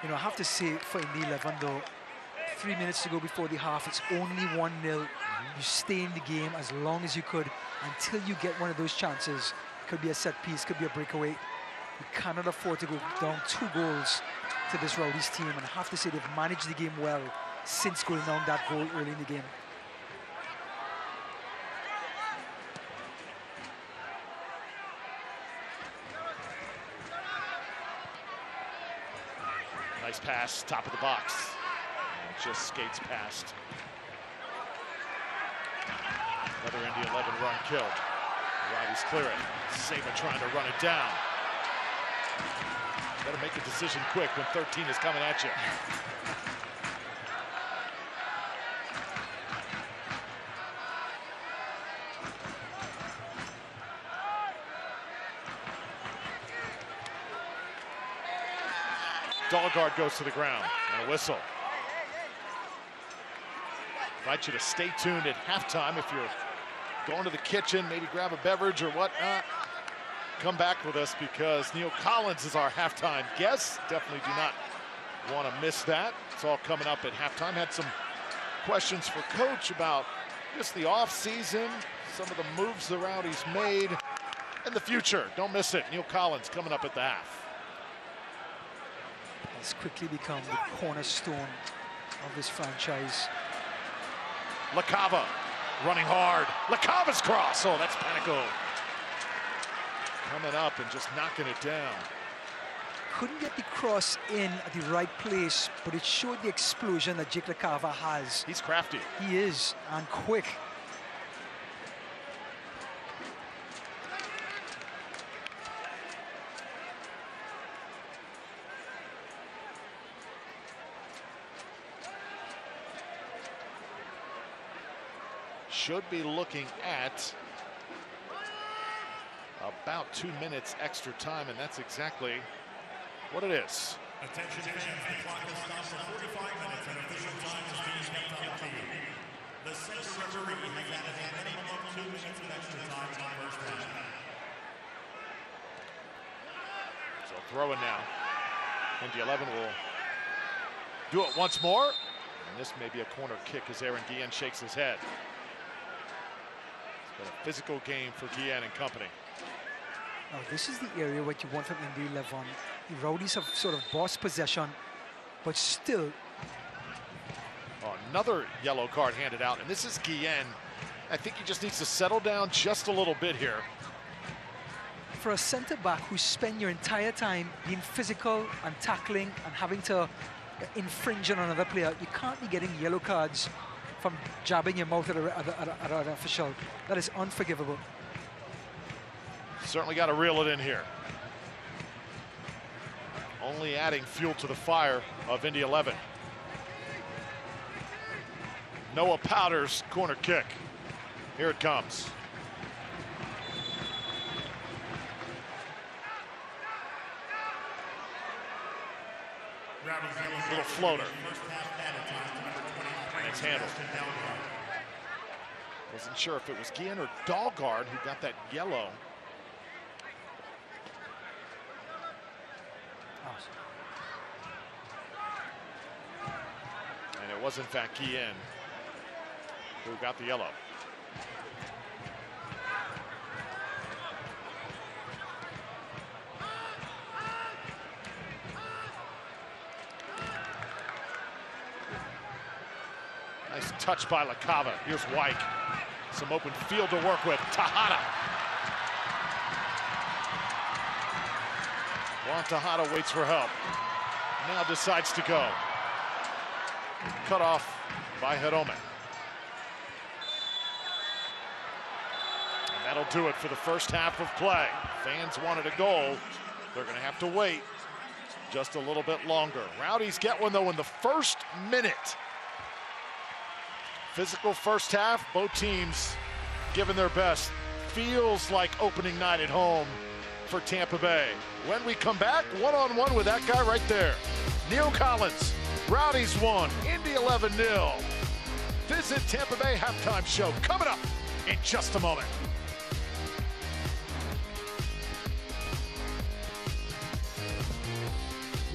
You know, I have to say for Indy 11 though, 3 minutes to go before the half, it's only 1-0. You stay in the game as long as you could until you get one of those chances. Could be a set piece, could be a breakaway. You cannot afford to go down 2 goals to this Rowdies team, and I have to say they've managed the game well since going down that goal early in the game. Nice pass, top of the box. And just skates past. Another Indy 11 run killed. Rowdies clear it. Saban trying to run it down. Better make a decision quick when 13 is coming at you. Dahlgaard goes to the ground and a whistle. Invite you to stay tuned at halftime if you're going to the kitchen, maybe grab a beverage or whatnot. Come back with us because Neil Collins is our halftime guest. Definitely do not want to miss that. It's all coming up at halftime. Had some questions for Coach about just the off season, some of the moves the Rowdies made, and the future. Don't miss it. Neil Collins coming up at the half. Has quickly become the cornerstone of this franchise. LaCava running hard. LaCava's cross. Oh, that's Panico. Coming up and just knocking it down. Couldn't get the cross in at the right place, but it showed the explosion that Jake LaCava has. He's crafty. He is, and quick. Should be looking at about 2 minutes extra time, and that's exactly what it is. Attention fans, the clock has stopped for 45 minutes and official time is being kept up to you. The center referee has added a minimum of 2 minutes of extra time in the first half. So throw in now. Indy 11 will do it once more, and this may be a corner kick as Aaron Guillen shakes his head. It's been a physical game for Guillen and company. Now, this is the area what you want from Indy 11. The Rowdies have sort of bossed possession, but still. Oh, another yellow card handed out, and this is Guillen. I think he just needs to settle down just a little bit here. For a center back who spend your entire time being physical and tackling and having to infringe on another player, you can't be getting yellow cards from jabbing your mouth at an official. That is unforgivable. Certainly got to reel it in here. Only adding fuel to the fire of Indy 11. Noah Powder's corner kick. Here it comes. Little floater. And it's handled. Wasn't sure if it was Guillen or Dahlgaard who got that yellow. And it was in fact Guillen who got the yellow. Nice touch by LaCava. Here's White. Some open field to work with. Tejada. Juan Tejada waits for help. Now decides to go. Cut off by Jerome. And that'll That'll do it for the first half of play. Fans wanted a goal. They're going to have to wait just a little bit longer. Rowdies get one, though, in the first minute. Physical first half, both teams giving their best. Feels like opening night at home for Tampa Bay. When we come back, one-on-one with that guy right there. Neil Collins, Rowdies 1, Indy 11-0. Visit Tampa Bay halftime show coming up in just a moment.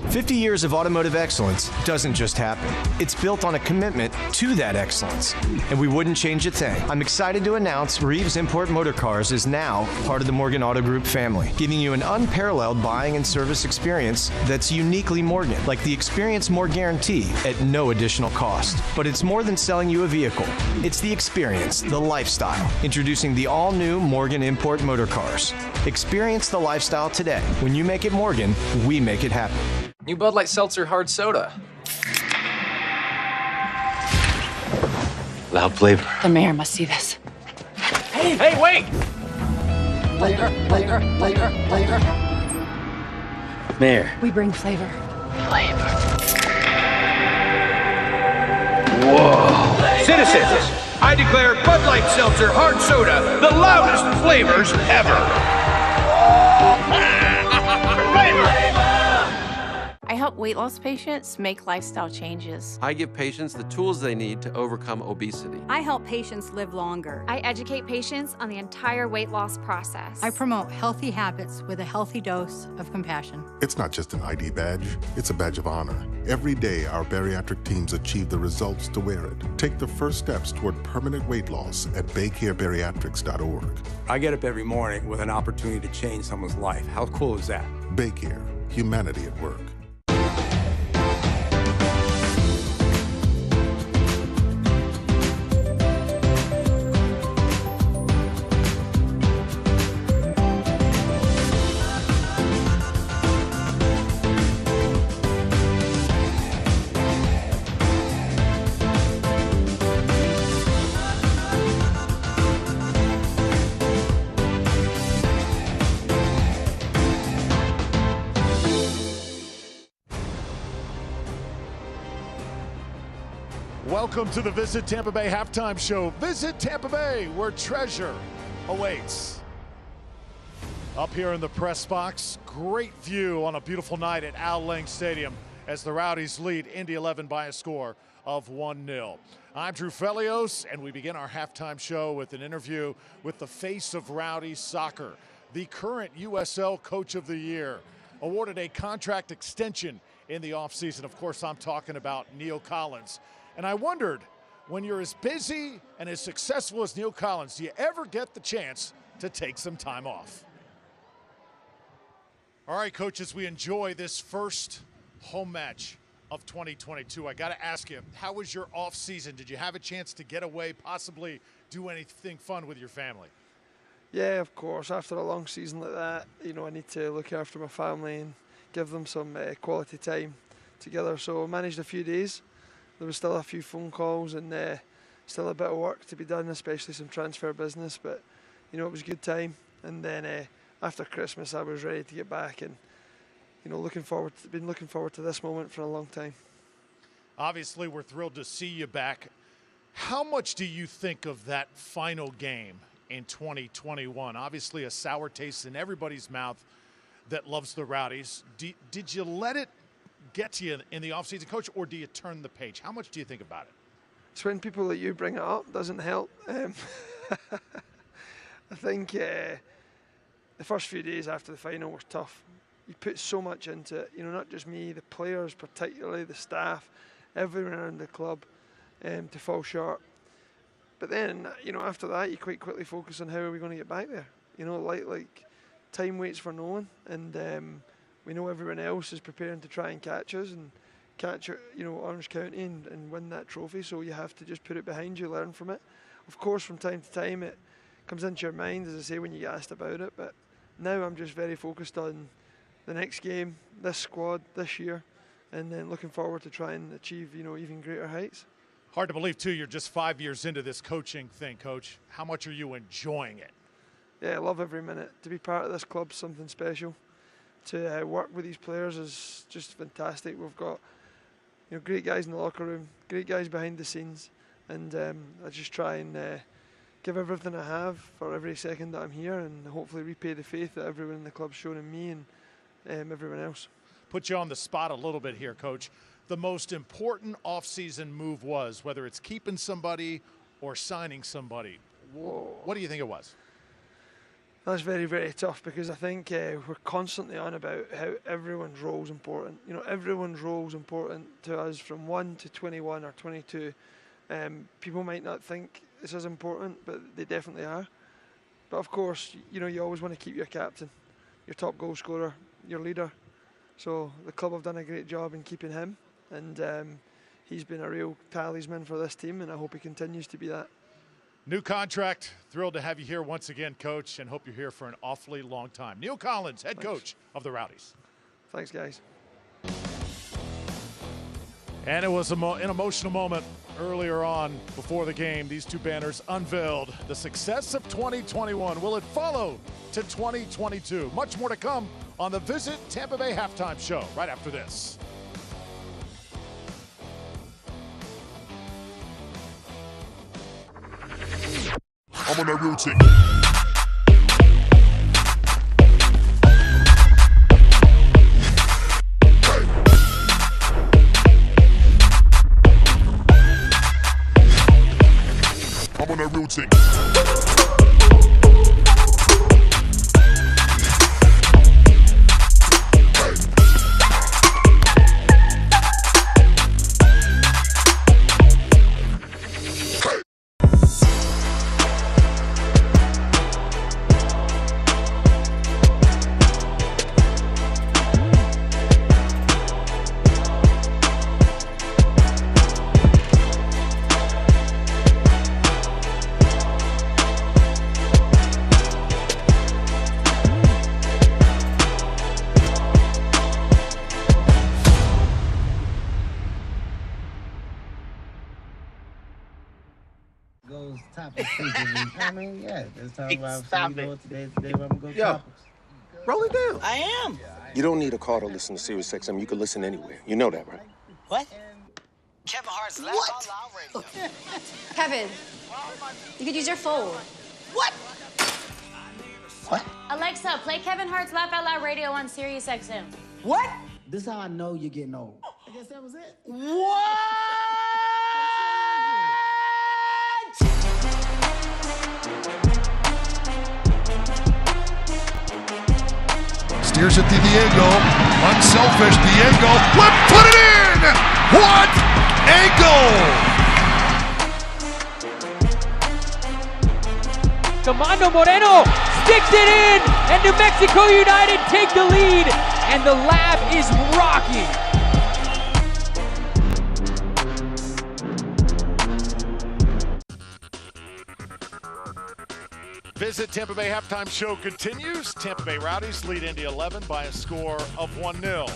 50 years of automotive excellence doesn't just happen. It's built on a commitment to that excellence, and we wouldn't change a thing. I'm excited to announce Reeves Import Motor Cars is now part of the Morgan Auto Group family, giving you an unparalleled buying and service experience that's uniquely Morgan, like the Experience More guarantee at no additional cost. But it's more than selling you a vehicle. It's the experience, the lifestyle. Introducing the all-new Morgan Import Motor Cars. Experience the lifestyle today. When you make it Morgan, we make it happen. New Bud Light Seltzer Hard Soda. Loud flavor. The mayor must see this. Hey, wait! Flavor. Mayor. We bring flavor. Whoa. Citizens, I declare Bud Light Seltzer Hard Soda the loudest flavors ever. I help weight loss patients make lifestyle changes. I give patients the tools they need to overcome obesity. I help patients live longer. I educate patients on the entire weight loss process. I promote healthy habits with a healthy dose of compassion. It's not just an ID badge, it's a badge of honor. Every day, our bariatric teams achieve the results to wear it. Take the first steps toward permanent weight loss at baycarebariatrics.org. I get up every morning with an opportunity to change someone's life. How cool is that? Baycare, humanity at work. Welcome to the Visit Tampa Bay halftime show. Visit Tampa Bay, where treasure awaits. Up here in the press box, great view on a beautiful night at Al Lang Stadium as the Rowdies lead Indy 11 by a score of 1-0. I'm Drew Felios, and we begin our halftime show with an interview with the face of Rowdies soccer, the current USL Coach of the Year, awarded a contract extension in the offseason. Of course, I'm talking about Neil Collins. And I wondered, when you're as busy and as successful as Neil Collins, do you ever get the chance to take some time off? All right, Coach, as we enjoy this first home match of 2022, I got to ask you, how was your off season? Did you have a chance to get away, possibly do anything fun with your family? Yeah, of course. After a long season like that, I need to look after my family and give them some quality time together. So I managed a few days. There was still a few phone calls and still a bit of work to be done, especially some transfer business. But, it was a good time. And then after Christmas, I was ready to get back and, been looking forward to this moment for a long time. Obviously, we're thrilled to see you back. How much do you think of that final game in 2021? Obviously, a sour taste in everybody's mouth that loves the Rowdies. Did you let it get to you in the offseason, Coach, or do you turn the page? How much do you think about it? It's when people like you bring it up, doesn't help. I think the first few days after the final were tough. You put so much into it, not just me, the players, particularly the staff, everyone around the club, to fall short. But then, after that, you quite quickly focus on how are we going to get back there. Like time waits for no one, and we know everyone else is preparing to try and catch us and catch, Orange County and win that trophy. So you have to just put it behind you, learn from it. Of course, from time to time, it comes into your mind, as I say, when you get asked about it. But now I'm just very focused on the next game, this squad, this year, and then looking forward to try and achieve, even greater heights. Hard to believe, too, you're just 5 years into this coaching thing, Coach. How much are you enjoying it? yeah, I love every minute. To be part of this club's something special. To work with these players is just fantastic. We've got great guys in the locker room, great guys behind the scenes, and I just try and give everything I have for every second that I'm here, and hopefully repay the faith that everyone in the club's shown in me and everyone else. Put you on the spot a little bit here, Coach. The most important off-season move was, whether it's keeping somebody or signing somebody. Whoa. What do you think it was? That's very, very tough, because I think we're constantly on about how everyone's role is important. Everyone's role is important to us from 1 to 21 or 22. People might not think this is important, but they definitely are. But of course, you always want to keep your captain, your top goal scorer, your leader. So the club have done a great job in keeping him, and he's been a real talisman for this team, and I hope he continues to be that. New contract. Thrilled to have you here once again, Coach, and hope you're here for an awfully long time. Neil Collins, head coach of the Rowdies. Thanks, guys. And it was an emotional moment earlier on before the game. These two banners unveiled the success of 2021. Will it follow to 2022? Much more to come on the Visit Tampa Bay Halftime Show right after this. I'm on that real tick. I'm on that real tick. Goes topic season. I mean, yeah, let's talk about Stop it. today when we go Yo, topics. roll it down. I am. You don't need a car to listen to Sirius XM. You can listen anywhere. You know that, right? What? Kevin Hart's Laugh Out Loud Radio. Kevin, you could use your phone. What? What? Alexa, play Kevin Hart's Laugh Out Loud Radio on Sirius XM. What? This is how I know you're getting old. I guess that was it. What? Steers it to Diego. Unselfish Diego. Put it in! What a goal! Comando Moreno sticks it in, and New Mexico United take the lead, and the lab is rocking. Visit Tampa Bay Halftime Show continues. Tampa Bay Rowdies lead Indy 11 by a score of 1-0.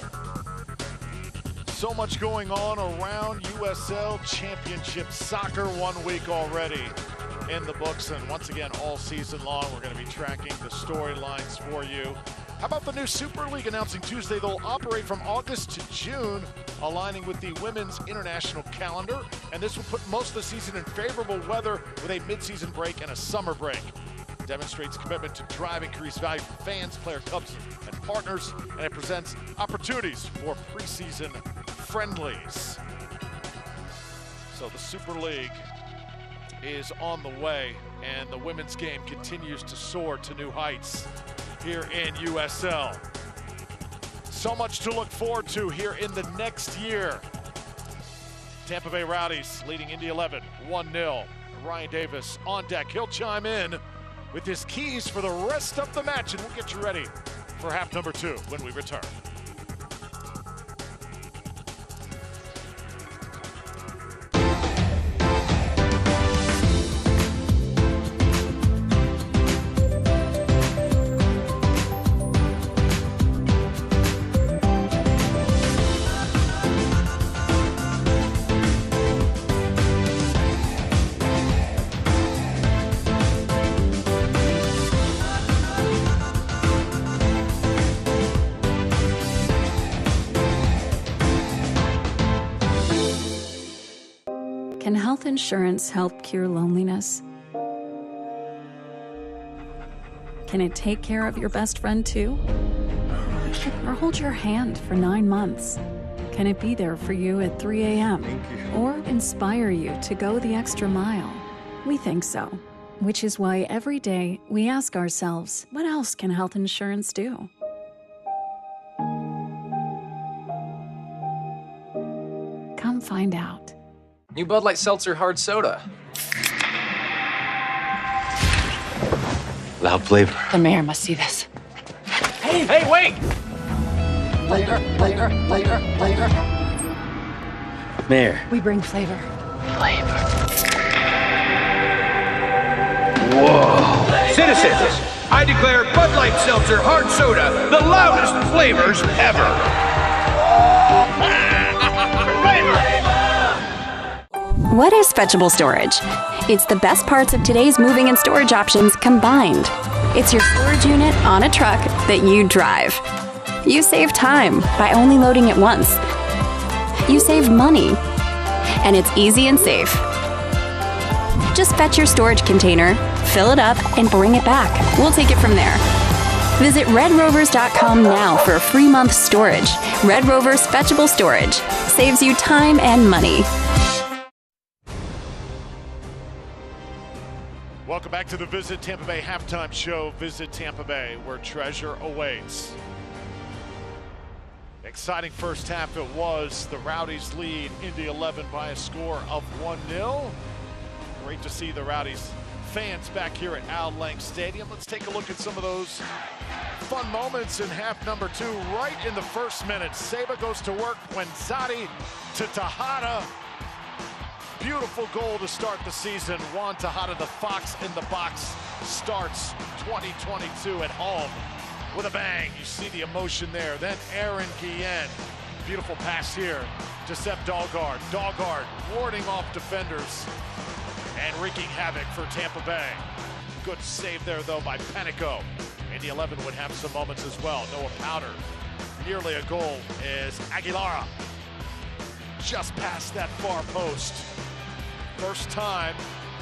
So much going on around USL Championship Soccer. 1 week already in the books, and once again all season long we're going to be tracking the storylines for you. How about the new Super League announcing Tuesday they'll operate from August to June, aligning with the women's international calendar, and this will put most of the season in favorable weather with a mid-season break and a summer break. Demonstrates commitment to drive increased value for fans, player clubs, and partners, and it presents opportunities for preseason friendlies. So the Super League is on the way, and the women's game continues to soar to new heights here in USL. So much to look forward to here in the next year. Tampa Bay Rowdies leading Indy 11 1-0. Ryan Davis on deck. He'll chime in with his keys for the rest of the match, and we'll get you ready for half number 2 when we return. insurance help cure loneliness? Can it take care of your best friend too? Or hold your hand for 9 months? Can it be there for you at 3 a.m.? Or inspire you to go the extra mile? We think so, which is why every day we ask ourselves, what else can health insurance do? Come find out. New Bud Light Seltzer Hard Soda. Loud flavor. The mayor must see this. Hey, wait! Flavor, flavor, flavor, flavor. Mayor. We bring flavor. Flavor. Whoa. Citizens, I declare Bud Light Seltzer Hard Soda the loudest flavors ever. What is fetchable storage? It's the best parts of today's moving and storage options combined. It's your storage unit on a truck that you drive. You save time by only loading it once. You save money, and it's easy and safe. Just fetch your storage container, fill it up, and bring it back. We'll take it from there. Visit redrovers.com now for a free month storage. Red Rovers Fetchable Storage saves you time and money. Welcome back to the Visit Tampa Bay halftime show. Visit Tampa Bay, where treasure awaits. Exciting first half it was. The Rowdies lead Indy 11 by a score of 1-0. Great to see the Rowdies fans back here at Al Lang Stadium. Let's take a look at some of those fun moments in half number 2. Right in the first minute, Saba goes to work. Quenzati to Tejada. Beautiful goal to start the season. Juan Tejada, the Fox in the box, starts 2022 at home with a bang. You see the emotion there. Then Aaron Guillen. Beautiful pass here to Sepp Dahlgaard. Dahlgaard warding off defenders and wreaking havoc for Tampa Bay. Good save there, though, by Panico. Indy 11 would have some moments as well. Noah Powder, nearly a goal, is Aguilera. Just past that far post. First time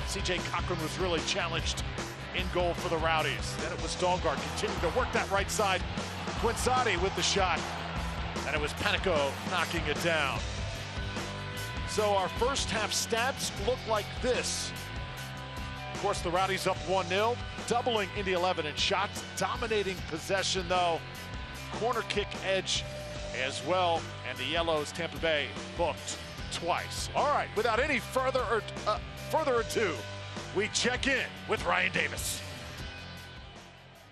C.J. Cochran was really challenged in goal for the Rowdies. Then it was Dahlgaard continuing to work that right side. Quenzati with the shot. And it was Panico knocking it down. So our first half stats look like this. Of course, the Rowdies up 1-0, doubling Indy 11 in shots, dominating possession though. Corner kick edge as well, and the Yellows, Tampa Bay, booked twice. All right, without any further ado, we check in with Ryan Davis.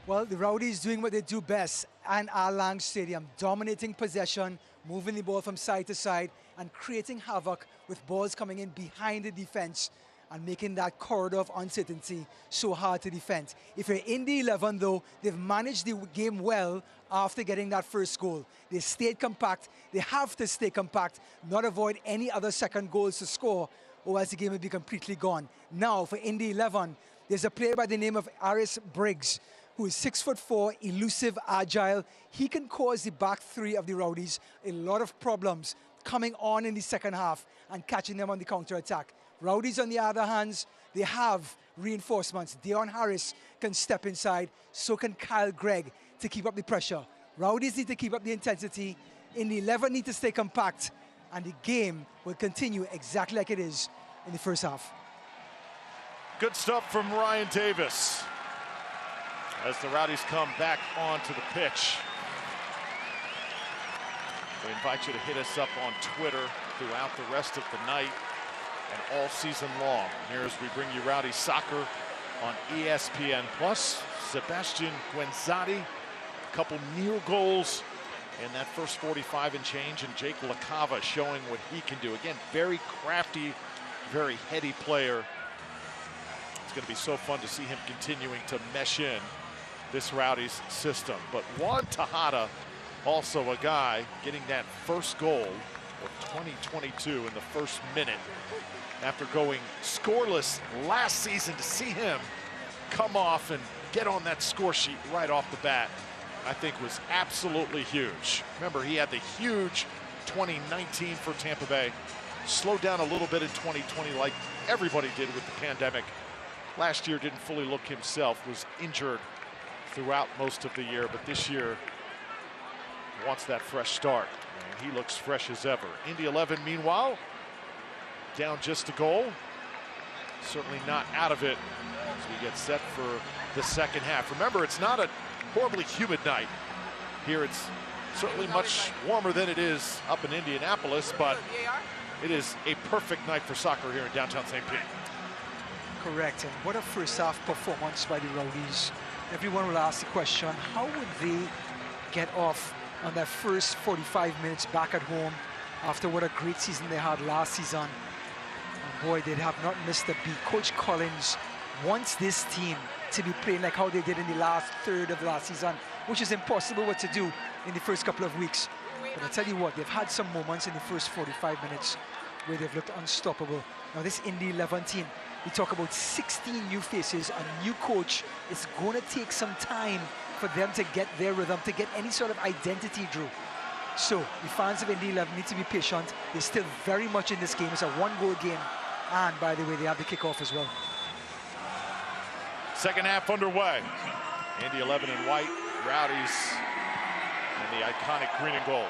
Well, the Rowdies doing what they do best at Al Lang Stadium, dominating possession, moving the ball from side to side, and creating havoc with balls coming in behind the defense and making that corridor of uncertainty so hard to defend. If you're Indy 11, though, they've managed the game well after getting that first goal. They stayed compact. They have to stay compact, not avoid any other second goals to score, or else the game will be completely gone. Now, for Indy 11, there's a player by the name of Aris Briggs, who is 6'4", elusive, agile. He can cause the back three of the Rowdies a lot of problems coming on in the second half and catching them on the counter-attack. Rowdies, on the other hand, they have reinforcements. Deon Harris can step inside, so can Kyle Gregg to keep up the pressure. Rowdies need to keep up the intensity. Indy 11 need to stay compact, and the game will continue exactly like it is in the first half. Good stuff from Ryan Davis as the Rowdies come back onto the pitch. We invite you to hit us up on Twitter throughout the rest of the night and all season long. Here as we bring you Rowdy Soccer on ESPN+. Sebastian Quenzati, a couple near goals in that first 45 and change, and Jake LaCava showing what he can do. Again, very crafty, very heady player. It's going to be so fun to see him continuing to mesh in this Rowdies system. But Juan Tejada, also a guy getting that first goal of 2022 in the first minute after going scoreless last season. To see him come off and get on that score sheet right off the bat, I think was absolutely huge. Remember, he had the huge 2019 for Tampa Bay, slowed down a little bit in 2020 like everybody did with the pandemic. Last year didn't fully look himself, was injured throughout most of the year, but this year wants that fresh start. And he looks fresh as ever. Indy 11, meanwhile, down just a goal. Certainly not out of it as we get set for the second half. Remember, it's not a horribly humid night here. It's certainly much warmer than it is up in Indianapolis, but it is a perfect night for soccer here in downtown St. Pete. Correct, and what a first half performance by the Rowdies. Everyone will ask the question, how would they get off on their first 45 minutes back at home after what a great season they had last season? And boy, they have not missed a beat. Coach Collins wants this team to be playing like how they did in the last third of last season, which is impossible what to do in the first couple of weeks. But I tell you what, they've had some moments in the first 45 minutes where they've looked unstoppable. Now this Indy 11 team, we talk about 16 new faces, a new coach. It's going to take some time for them to get their rhythm, to get any sort of identity, Drew. So the fans of Indy 11 need to be patient. They're still very much in this game. It's a one-goal game. And by the way, they have the kickoff as well. Second half underway. Indy 11 in white, Rowdies, and the iconic green and gold.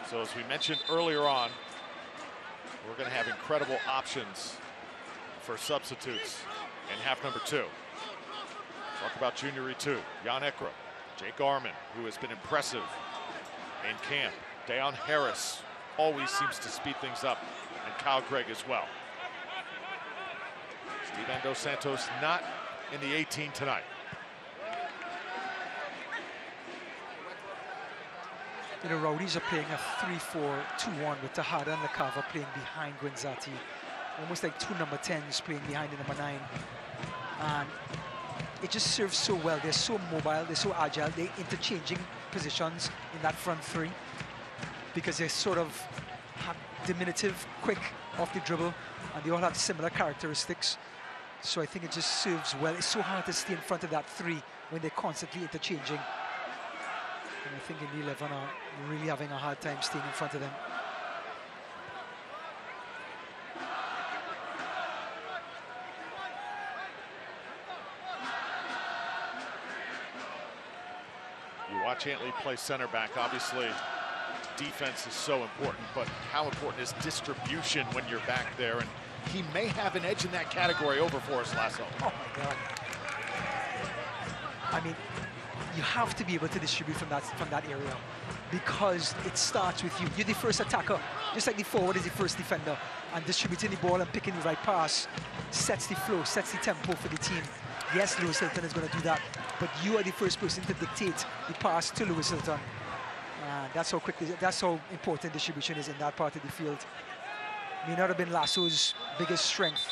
So as we mentioned earlier on, we're going to have incredible options for substitutes in half number 2. Talk about Junior E2, Jan Ekra, Jake Arman, who has been impressive in camp. Deon Harris always seems to speed things up, and Kyle Gregg as well. Steve Endo Santos not in the 18 tonight. You know, Rowdies are playing a 3-4-2-1 with Tejada and Lacava playing behind Guenzati. Almost like two number 10s playing behind the number 9. And it just serves so well. They're so mobile, they're so agile. They're interchanging positions in that front 3 because they sort of have diminutive, quick off the dribble, and they all have similar characteristics. So I think it just serves well. It's so hard to stay in front of that 3 when they're constantly interchanging. And I think Indy 11 are really having a hard time staying in front of them. You watch Antley play center back. Obviously, defense is so important, but how important is distribution when you're back there? And he may have an edge in that category over Forrest Lasso. Oh my God. I mean, you have to be able to distribute from that area because it starts with you. You're the first attacker, just like the forward is the first defender. And distributing the ball and picking the right pass sets the flow, sets the tempo for the team. Yes, Lewis Hilton is going to do that, but you are the first person to dictate the pass to Lewis Hilton. That's how important distribution is in that part of the field. May not have been Lasso's biggest strength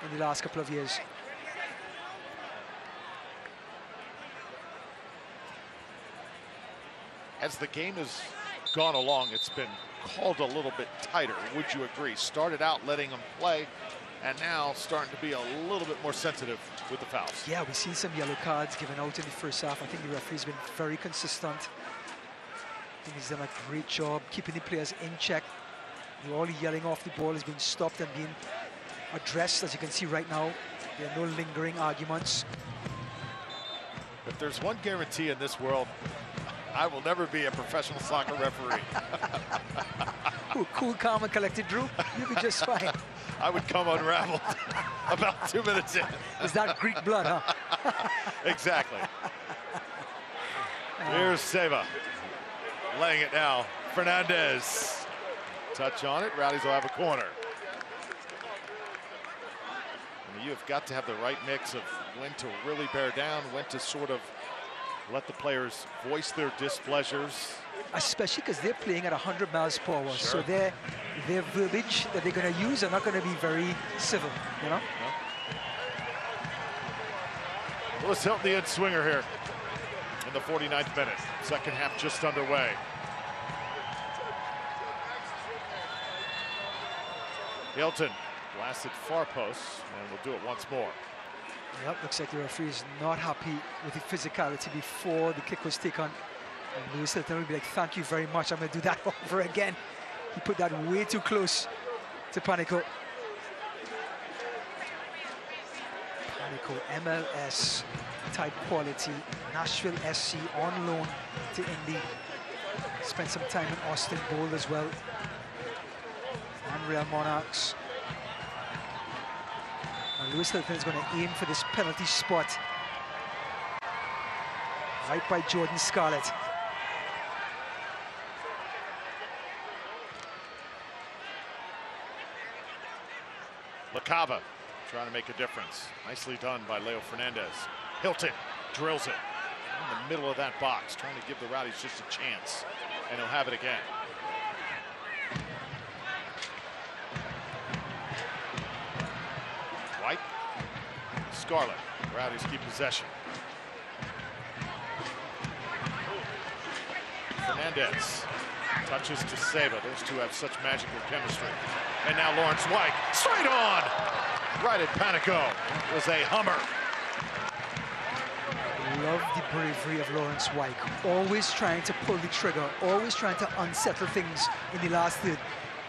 in the last couple of years. As the game has gone along, it's been called a little bit tighter. Would you agree? Started out letting them play, and now starting to be a little bit more sensitive with the fouls. Yeah, we've seen some yellow cards given out in the first half. I think the referee's been very consistent. I think he's done a great job keeping the players in check. All the yelling off the ball has been stopped and being addressed, as you can see right now. There are no lingering arguments. If there's one guarantee in this world, I will never be a professional soccer referee. Cool, calm, and collected, Drew. You'll be just fine. I would come unraveled about 2 minutes in. Is that Greek blood, huh? Exactly. Here's Seva. Laying it now. Fernandez. Touch on it. Rowdies will have a corner. I mean, you have got to have the right mix of when to really bear down, when to sort of let the players voice their displeasures. Especially because they're playing at 100 miles per hour. Sure. So their verbiage that they're going to use are not going to be very civil, you know? No. Lewis Hilton, the in-swinger here in the 49th minute. Second half just underway. Hilton blasted far post, and we'll do it once more. Yep, looks like the referee is not happy with the physicality before the kick was taken. And Lewis Hilton will be like, thank you very much, I'm going to do that over again. He put that way too close to Panico. Panico, MLS type quality, Nashville SC on loan to Indy. Spent some time in Austin Bowl as well. And Real Monarchs. And Lewis Hilton is going to aim for this penalty spot. Right by Jordan Scarlett. LaCava trying to make a difference. Nicely done by Leo Fernandez. Hilton drills it in the middle of that box, trying to give the Rowdies just a chance, and he'll have it again. White, Scarlett, Rowdies keep possession. Fernandez touches to Seba. Those two have such magical chemistry. And now Lawrence White, straight on! Right at Panico. It was a hummer. Love the bravery of Lawrence White. Always trying to pull the trigger, always trying to unsettle things in the last third.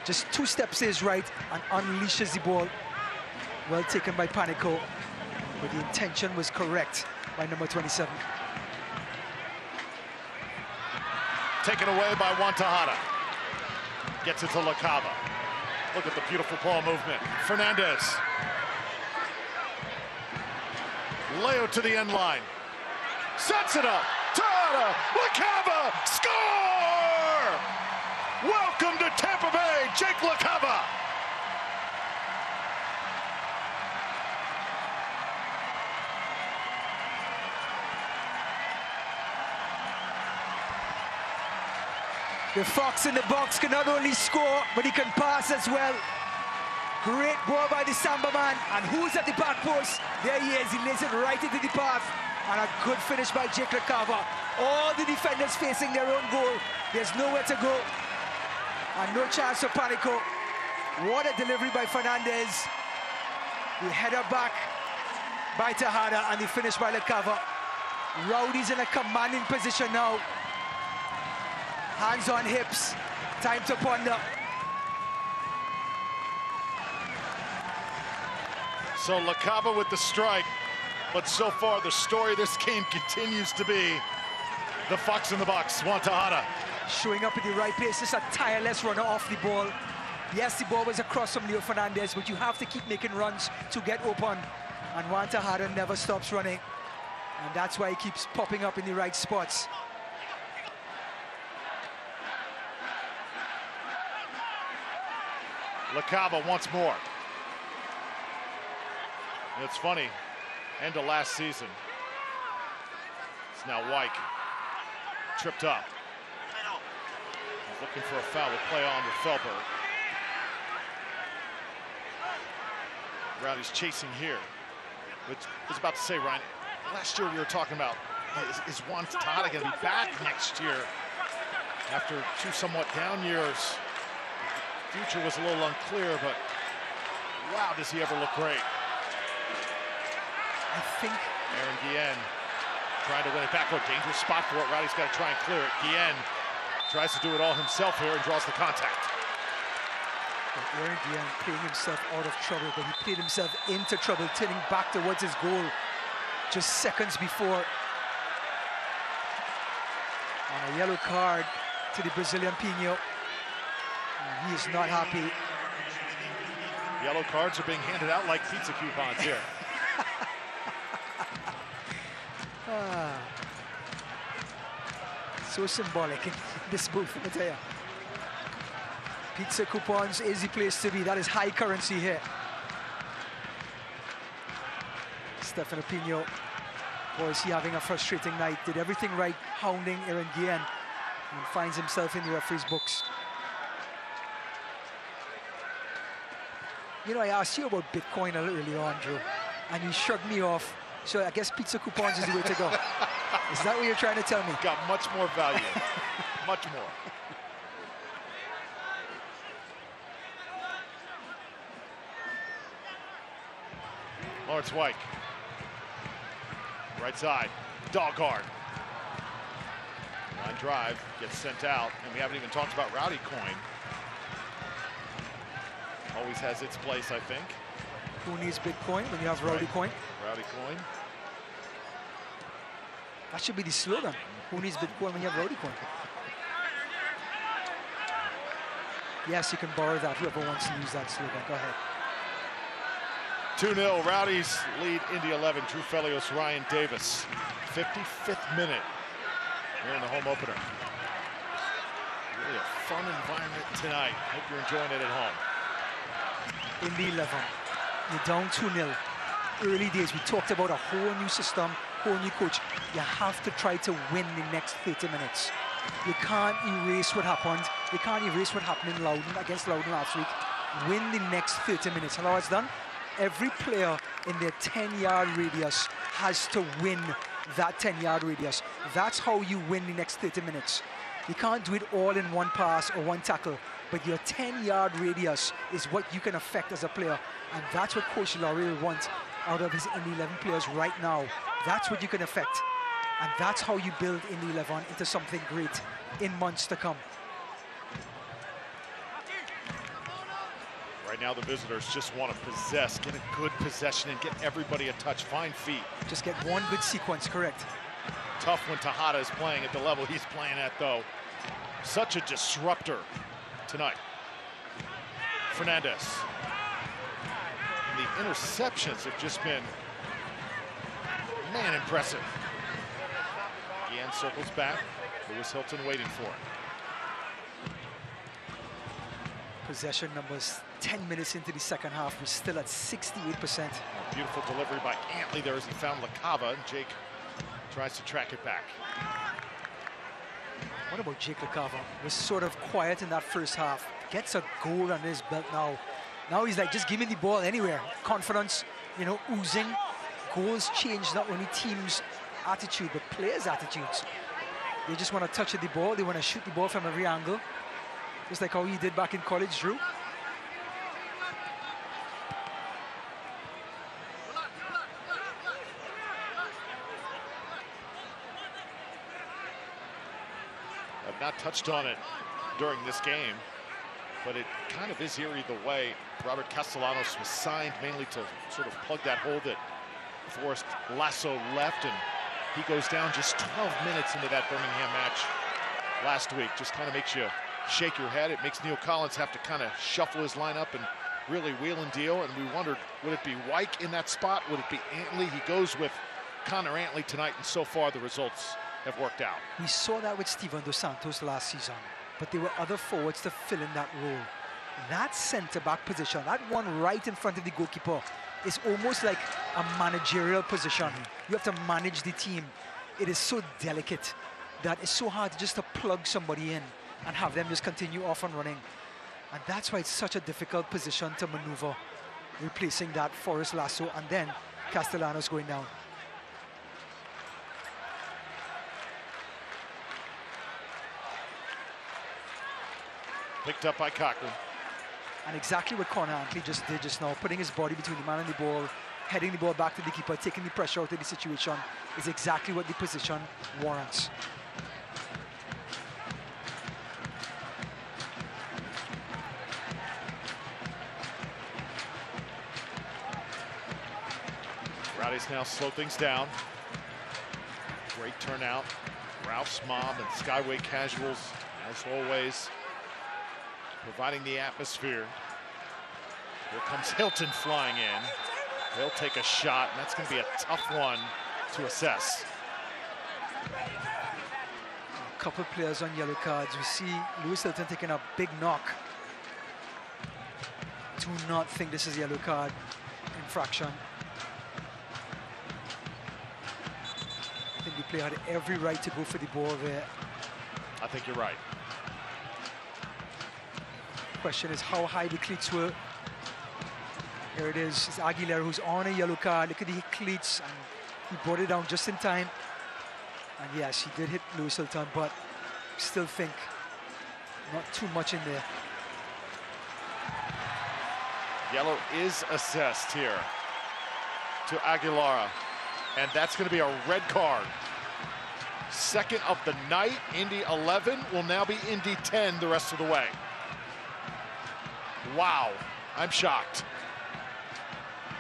Just 2 steps is right and unleashes the ball. Well taken by Panico, but the intention was correct by number 27. Taken away by Wantahata. Gets it to LaCava. Look at the beautiful ball movement. Fernandez. Leo to the end line. Sets it up. Tahada. LaCava. Score! Welcome to Tampa Bay, Jake LaCava. The Fox in the box can not only score, but he can pass as well. Great ball by the Samba man. And who's at the back post? There he is. He lays it right into the path. And a good finish by Jake LaCava. All the defenders facing their own goal. There's nowhere to go. And no chance for Panico. What a delivery by Fernandez. The header back by Tejada, and the finish by LaCava. Rowdies in a commanding position now. Hands on hips, time to ponder. So LaCava with the strike, but so far the story of this game continues to be the Fox in the box, Wantahata. Showing up at the right place, just a tireless runner off the ball. Yes, the ball was across from Leo Fernandez, but you have to keep making runs to get open. And Wantahata never stops running. And that's why he keeps popping up in the right spots. LaCava once more. And it's funny, end of last season. It's now White. Tripped up. Looking for a foul to play on with Felberg. Rowdies chasing here. But I was about to say, Ryan, last year we were talking about, is Wantahata going to be back next year after 2 somewhat down years? Future was a little unclear, but wow, does he ever look great. I think Aaron Guillen trying to win it back. Oh, dangerous spot for it. Rowdy's got to try and clear it. Guillen tries to do it all himself here and draws the contact. Well, Aaron Guillen playing himself out of trouble, but he played himself into trouble, turning back towards his goal just seconds before. And a yellow card to the Brazilian Pinho. And he is not happy. Yellow cards are being handed out like pizza coupons here. So symbolic in this booth, I tell you. Pizza coupons is the place to be. That is high currency here. Stefano Pinho, boy, is he having a frustrating night. Did everything right, hounding Aaron Guillen, and finds himself in the referee's books. You know, I asked you about Bitcoin a little earlier on, Drew, and you shrugged me off. So I guess pizza coupons is the way to go. Is that what you're trying to tell me? Got much more value. Much more. Lawrence White Right side, Dogguard. Line drive, gets sent out, and we haven't even talked about Rowdy Coin. Always has its place, I think. Who needs big coin when you have Rowdy Coin? Rowdy Coin. That should be the slogan. Who needs big coin when you have Rowdy Coin? Yes, you can borrow that. Whoever wants to use that slogan, go ahead. 2-0, Rowdies lead Indy 11. Drew Felios, Ryan Davis. 55th minute here in the home opener. Really a fun environment tonight. Hope you're enjoying it at home. Indy 11, you're down 2-0. Early days, we talked about a whole new system, whole new coach. You have to try to win the next 30 minutes. You can't erase what happened. You can't erase what happened in Loudon against Loudon last week. Win the next 30 minutes. And how it's done? Every player in their 10-yard radius has to win that 10-yard radius. That's how you win the next 30 minutes. You can't do it all in one pass or one tackle, but your 10-yard radius is what you can affect as a player. And that's what Coach Laurie will want out of his Indy 11 players right now. That's what you can affect. And that's how you build Indy 11 into something great in months to come. Right now, the visitors just want to possess, get a good possession, and get everybody a touch, find feet. Just get one good sequence, correct. Tough when Tejada is playing at the level he's playing at, though. Such a disruptor tonight. Fernandez. And the interceptions have just been, man, impressive. Guillen circles back. Lewis Hilton waiting for it. Possession numbers 10 minutes into the second half. We're still at 68%. A beautiful delivery by Antley there as he found LaCava. Jake tries to track it back. What about Jake LaCava? Was sort of quiet in that first half. Gets a goal on his belt now. Now he's like, just give me the ball anywhere. Confidence, you know, oozing. Goals change not only teams' attitude, but players' attitudes. They just want to touch the ball. They want to shoot the ball from every angle. Just like how he did back in college, Drew. I've not touched on it during this game, but it kind of is here either way. Robert Castellanos was signed mainly to sort of plug that hole that Forrest Lasso left, and he goes down just 12 minutes into that Birmingham match last week. Just kind of makes you shake your head. It makes Neil Collins have to kind of shuffle his lineup and really wheel and deal, and we wondered, would it be Wyke in that spot? Would it be Antley? He goes with Connor Antley tonight, and so far the results have worked out. We saw that with Steven Dos Santos last season, but there were other forwards to fill in that role. That centre-back position, that one right in front of the goalkeeper, is almost like a managerial position. You have to manage the team. It is so delicate that it's so hard just to plug somebody in and have them just continue off and running. And that's why it's such a difficult position to maneuver, replacing that Forrest Lasso and then Castellanos going down. Picked up by Cochran. And exactly what Connor Antley just did just now, putting his body between the man and the ball, heading the ball back to the keeper, taking the pressure out of the situation, is exactly what the position warrants. Rowdies now slow things down. Great turnout. Ralph's mom and Skyway Casuals, as always, providing the atmosphere. Here comes Hilton flying in. He'll take a shot, and that's going to be a tough one to assess. A couple players on yellow cards. We see Lewis Hilton taking a big knock. Do not think this is a yellow card infraction. I think the player had every right to go for the ball there. I think you're right. Question is how high the cleats were. Here it is. It's Aguilera who's on a yellow card. Look at the cleats, and he brought it down just in time. And yes, he did hit Lewis Hilton, but still think not too much in there. Yellow is assessed here to Aguilera. And that's going to be a red card. Second of the night. Indy 11 will now be Indy 10 the rest of the way. Wow, I'm shocked.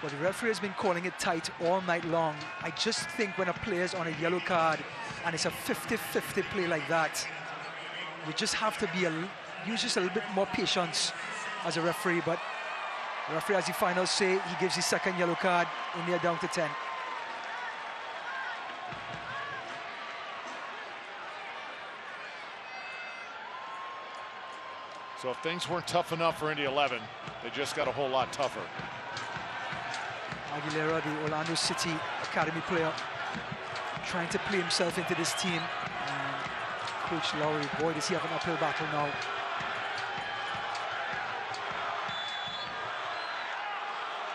Well, the referee has been calling it tight all night long. I just think when a player's on a yellow card and it's a 50-50 play like that, you just have to be use just a little bit more patience as a referee. But the referee has the final say. He gives the second yellow card. India down to 10. So if things weren't tough enough for Indy 11, they just got a whole lot tougher. Aguilera, the Orlando City Academy player, trying to play himself into this team. And Coach Lowry, boy, does he have an uphill battle now.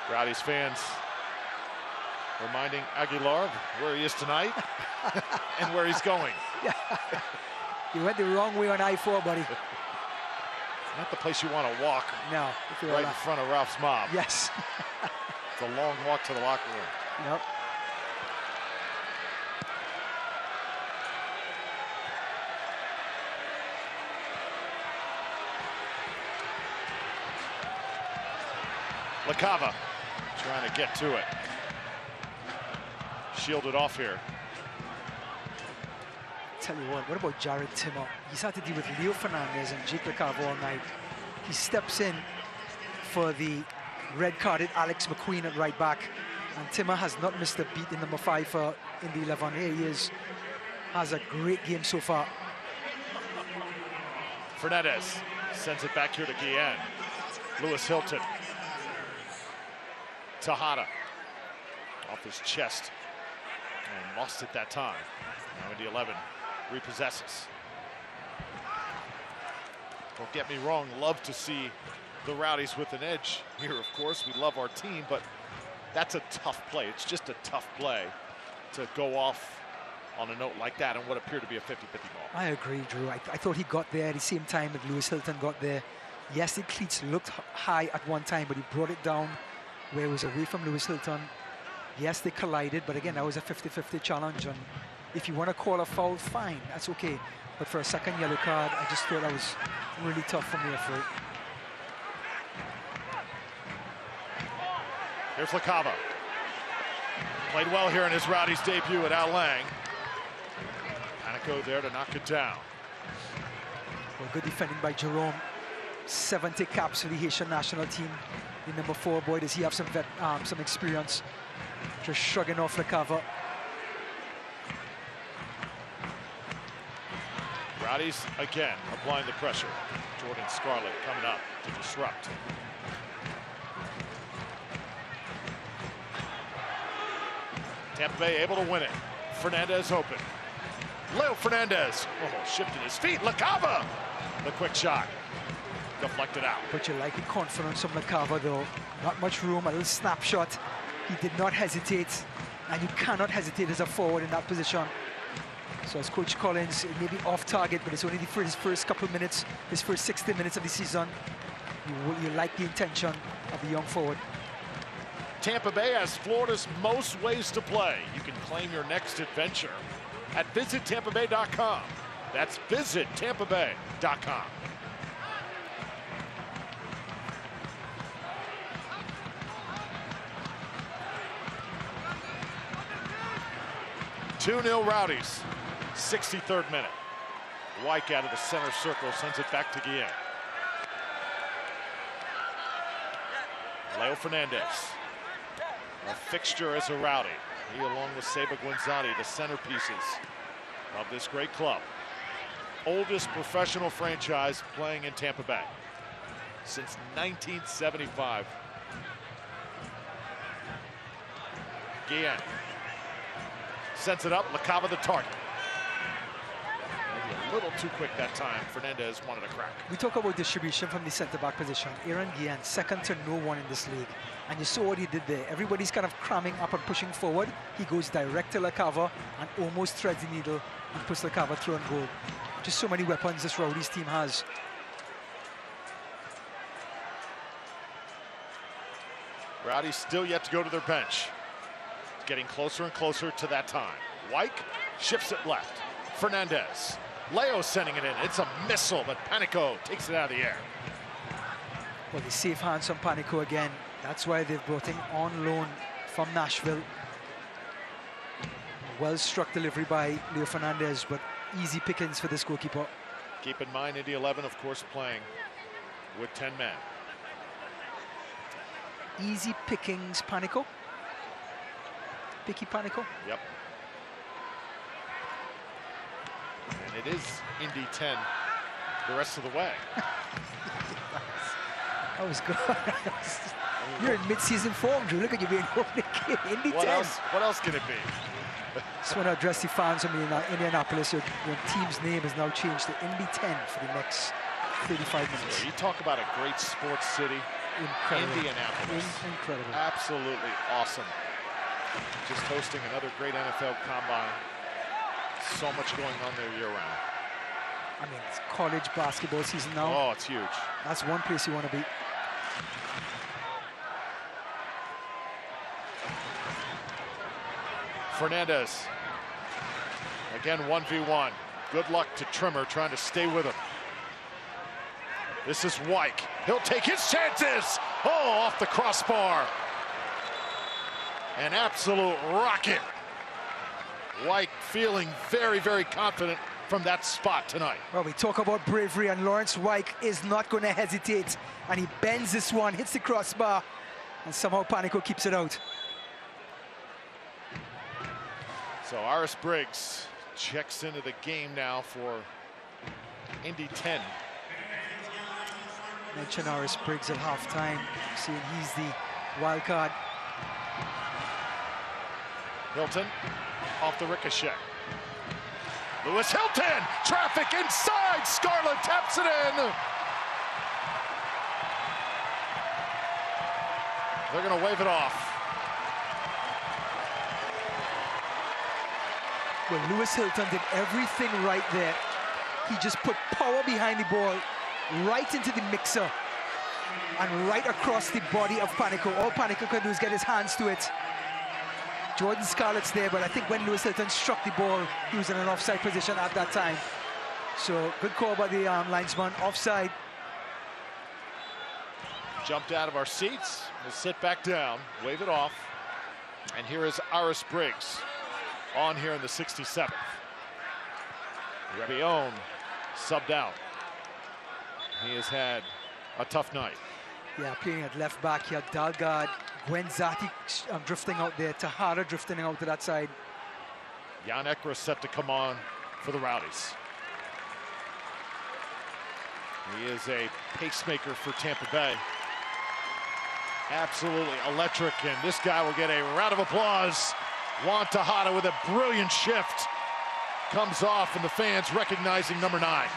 Rowdies fans reminding Aguilar of where he is tonight and where he's going. Yeah. You went the wrong way on I-4, buddy. Not the place you want to walk. No. Right in front of Ralph's mob. Yes. It's a long walk to the locker room. Yep. LaCava trying to get to it. Shielded off here. Tell you what about Jared Timmer? He's had to deal with Leo Fernandez and Jake LaCava all night. He steps in for the red-carded Alex McQueen at right back. And Timmer has not missed a beat in number 5 for Indy 11. Here he is. Has a great game so far. Fernandez sends it back here to Guillen. Lewis Hilton. Tejada off his chest and lost it that time. Now Indy 11 repossesses. Don't get me wrong, love to see the Rowdies with an edge here, of course. We love our team, but that's a tough play. It's just a tough play to go off on a note like that and what appeared to be a 50-50 ball. I agree, Drew. I thought he got there at the same time that Lewis Hilton got there. Yes, the cleats looked high at one time, but he brought it down where it was away from Lewis Hilton. Yes, they collided, but again, that was a 50-50 challenge. And if you want to call a foul, fine, that's okay. But for a second yellow card, I just thought that was really tough for me, afraid. Here's LaCava. Played well here in his Rowdies debut at Al Lang. Panico there to knock it down. Well, good defending by Jerome. 70 caps for the Haitian national team. In number 4, boy, does he have some experience. Just shrugging off LaCava. Rowdies again applying the pressure. Jordan Scarlett coming up to disrupt. Tampa Bay able to win it. Fernandez open. Leo Fernandez. Oh, shifted his feet. LaCava. The quick shot. Deflected out. But you like the confidence from LaCava, though. Not much room, a little snapshot. He did not hesitate, and you cannot hesitate as a forward in that position. So as Coach Collins, it may be off target, but it's only for his first couple minutes, his first 60 minutes of the season. You like the intention of the young forward. Tampa Bay has Florida's most ways to play. You can claim your next adventure at visitTampaBay.com. That's visitTampaBay.com. Two-0 Rowdies, 63rd minute. White out of the center circle sends it back to Guillen. Leo Fernandez, a fixture as a Rowdy. He, along with Seba Guinzotti, the centerpieces of this great club. Oldest professional franchise playing in Tampa Bay since 1975. Guillen sends it up. LaCava the target. Maybe a little too quick that time. Fernandez wanted a crack. We talk about distribution from the center-back position. Aaron Guillen, second to no one in this league. And you saw what he did there. Everybody's kind of cramming up and pushing forward. He goes direct to LaCava and almost threads the needle and puts LaCava through and goal. Just so many weapons this Rowdies team has. Rowdies still yet to go to their bench. getting closer and closer to that time. Wyke shifts it left. Fernandez. Leo sending it in. It's a missile, but Panico takes it out of the air. Well, the safe hands from Panico again. That's why they've brought him on loan from Nashville. Well-struck delivery by Leo Fernandez, but easy pickings for this goalkeeper. Keep in mind, Indy 11, of course, playing with 10 men. Easy pickings, Panico. Picky Panico. Yep. And it is Indy 10 the rest of the way. That was good. You're in mid-season form, Drew. Look at you being opening kid. Indy 10. What else can it be? Just want to address the fans of me in Indianapolis. Your team's name has now changed to Indy 10 for the next 35 minutes. So you talk about a great sports city. Incredible. Indianapolis. Incredible. Absolutely awesome. Just hosting another great NFL combine. So much going on there year-round. I mean, it's college basketball season now. Oh, it's huge. That's one place you want to be. Fernandez. Again, 1v1. Good luck to Trimmer trying to stay with him. This is Wyke. He'll take his chances. Oh, off the crossbar. An absolute rocket. Wyke feeling very, very confident from that spot tonight. Well, we talk about bravery, and Lawrence Wyke is not going to hesitate. And he bends this one, hits the crossbar, and somehow Panico keeps it out. So Aris Briggs checks into the game now for Indy 10. Mention Aris Briggs at halftime, seeing he's the wild card. Hilton off the ricochet. Lewis Hilton, traffic inside, Scarlett taps it in. They're gonna wave it off. Well, Lewis Hilton did everything right there. He just put power behind the ball, right into the mixer, and right across the body of Panico. All Panico can do is get his hands to it. Jordan Scarlett's there, but I think when Lewis Hilton struck the ball, he was in an offside position at that time. So good call by the linesman, offside. Jumped out of our seats, we'll sit back down, wave it off. And here is Aris Briggs on here in the 67th. Rebion subbed out. He has had a tough night. Yeah, playing at left back here, Dalgard, Gwenzati drifting out there, Tejada drifting out to that side. Jan Ekra set to come on for the Rowdies. He is a pacemaker for Tampa Bay. Absolutely electric, and this guy will get a round of applause. Juan Tejada with a brilliant shift. Comes off, and the fans recognizing number 9.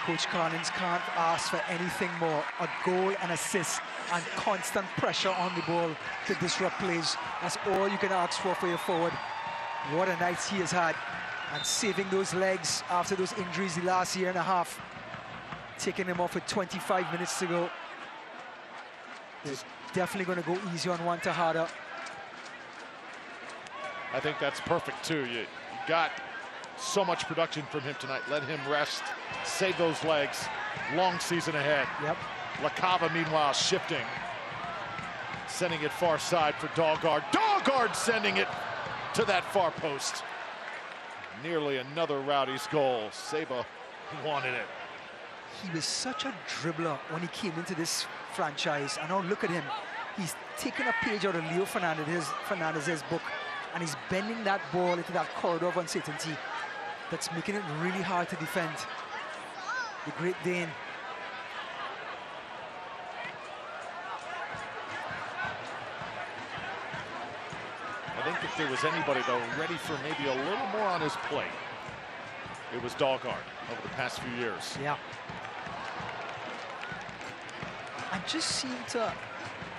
Coach Collins can't ask for anything more. A goal, an assist, and constant pressure on the ball to disrupt plays. That's all you can ask for your forward. What a night he has had. And saving those legs after those injuries the last year and a half. Taking him off with 25 minutes to go. They're definitely going to go easy on Juan Tejada. I think that's perfect, too. You got so much production from him tonight. Let him rest, save those legs. Long season ahead. Yep. LaCava, meanwhile, shifting. Sending it far side for Dalgard. Dalgard sending it to that far post. Nearly another Rowdies goal. Saba wanted it. He was such a dribbler when he came into this franchise. And now look at him. He's taken a page out of Leo Fernandez's book, and he's bending that ball into that corridor of uncertainty that's making it really hard to defend. The Great Dane. I think if there was anybody, though, ready for maybe a little more on his plate, it was Dalgard over the past few years. Yeah. And just seem to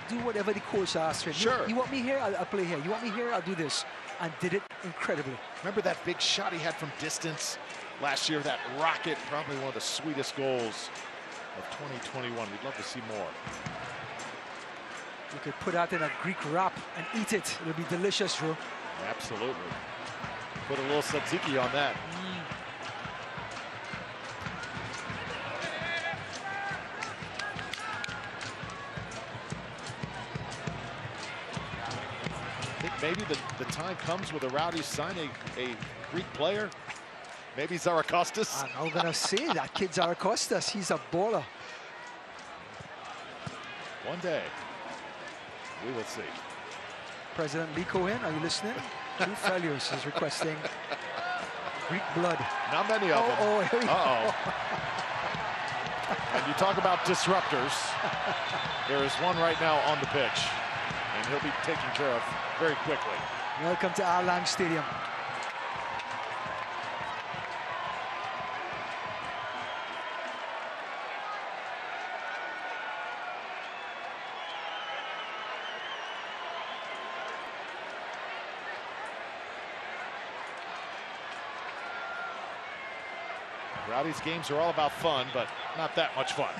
do whatever the coach asked for him. Sure. You want me here? I'll play here. You want me here? I'll do this. And did it incredibly. Remember that big shot he had from distance last year? That rocket, probably one of the sweetest goals of 2021. We'd love to see more. You could put that in a Greek wrap and eat it. It would be delicious, Drew. Absolutely. Put a little tzatziki on that. I think maybe the time comes where the Rowdies sign a Greek player. Maybe Zarakostas. I'm going to say that kid Zarakostas. He's a baller. One day, we will see. President Lee Cohen, are you listening? Two Felios is requesting Greek blood. Not many of them. Oh, here we go. And you talk about disruptors. There is one right now on the pitch, and he'll be taken care of very quickly. Welcome to Al Lang Stadium. Rowdies games are all about fun, but not that much fun.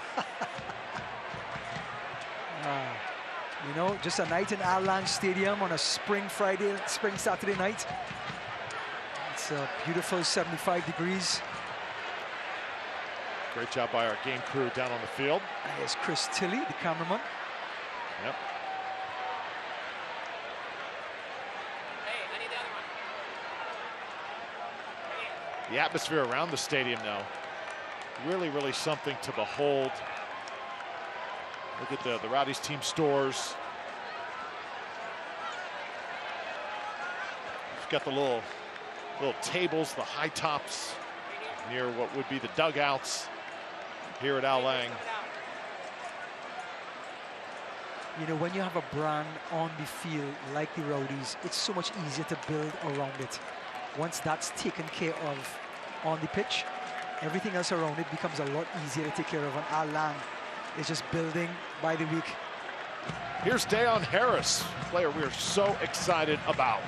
You know, just a night in Al Lang Stadium on a spring Saturday night. It's a beautiful 75 degrees. Great job by our game crew down on the field. And here's Chris Tilley, the cameraman. Yep. The atmosphere around the stadium now, really, really something to behold. Look at the Rowdies team stores. We've got the little tables, the high tops near what would be the dugouts here at Al Lang. You know, when you have a brand on the field like the Rowdies, it's so much easier to build around it. Once that's taken care of on the pitch, everything else around it becomes a lot easier to take care of. And Al Lang is just building by the week. Here's Deon Harris, player we are so excited about.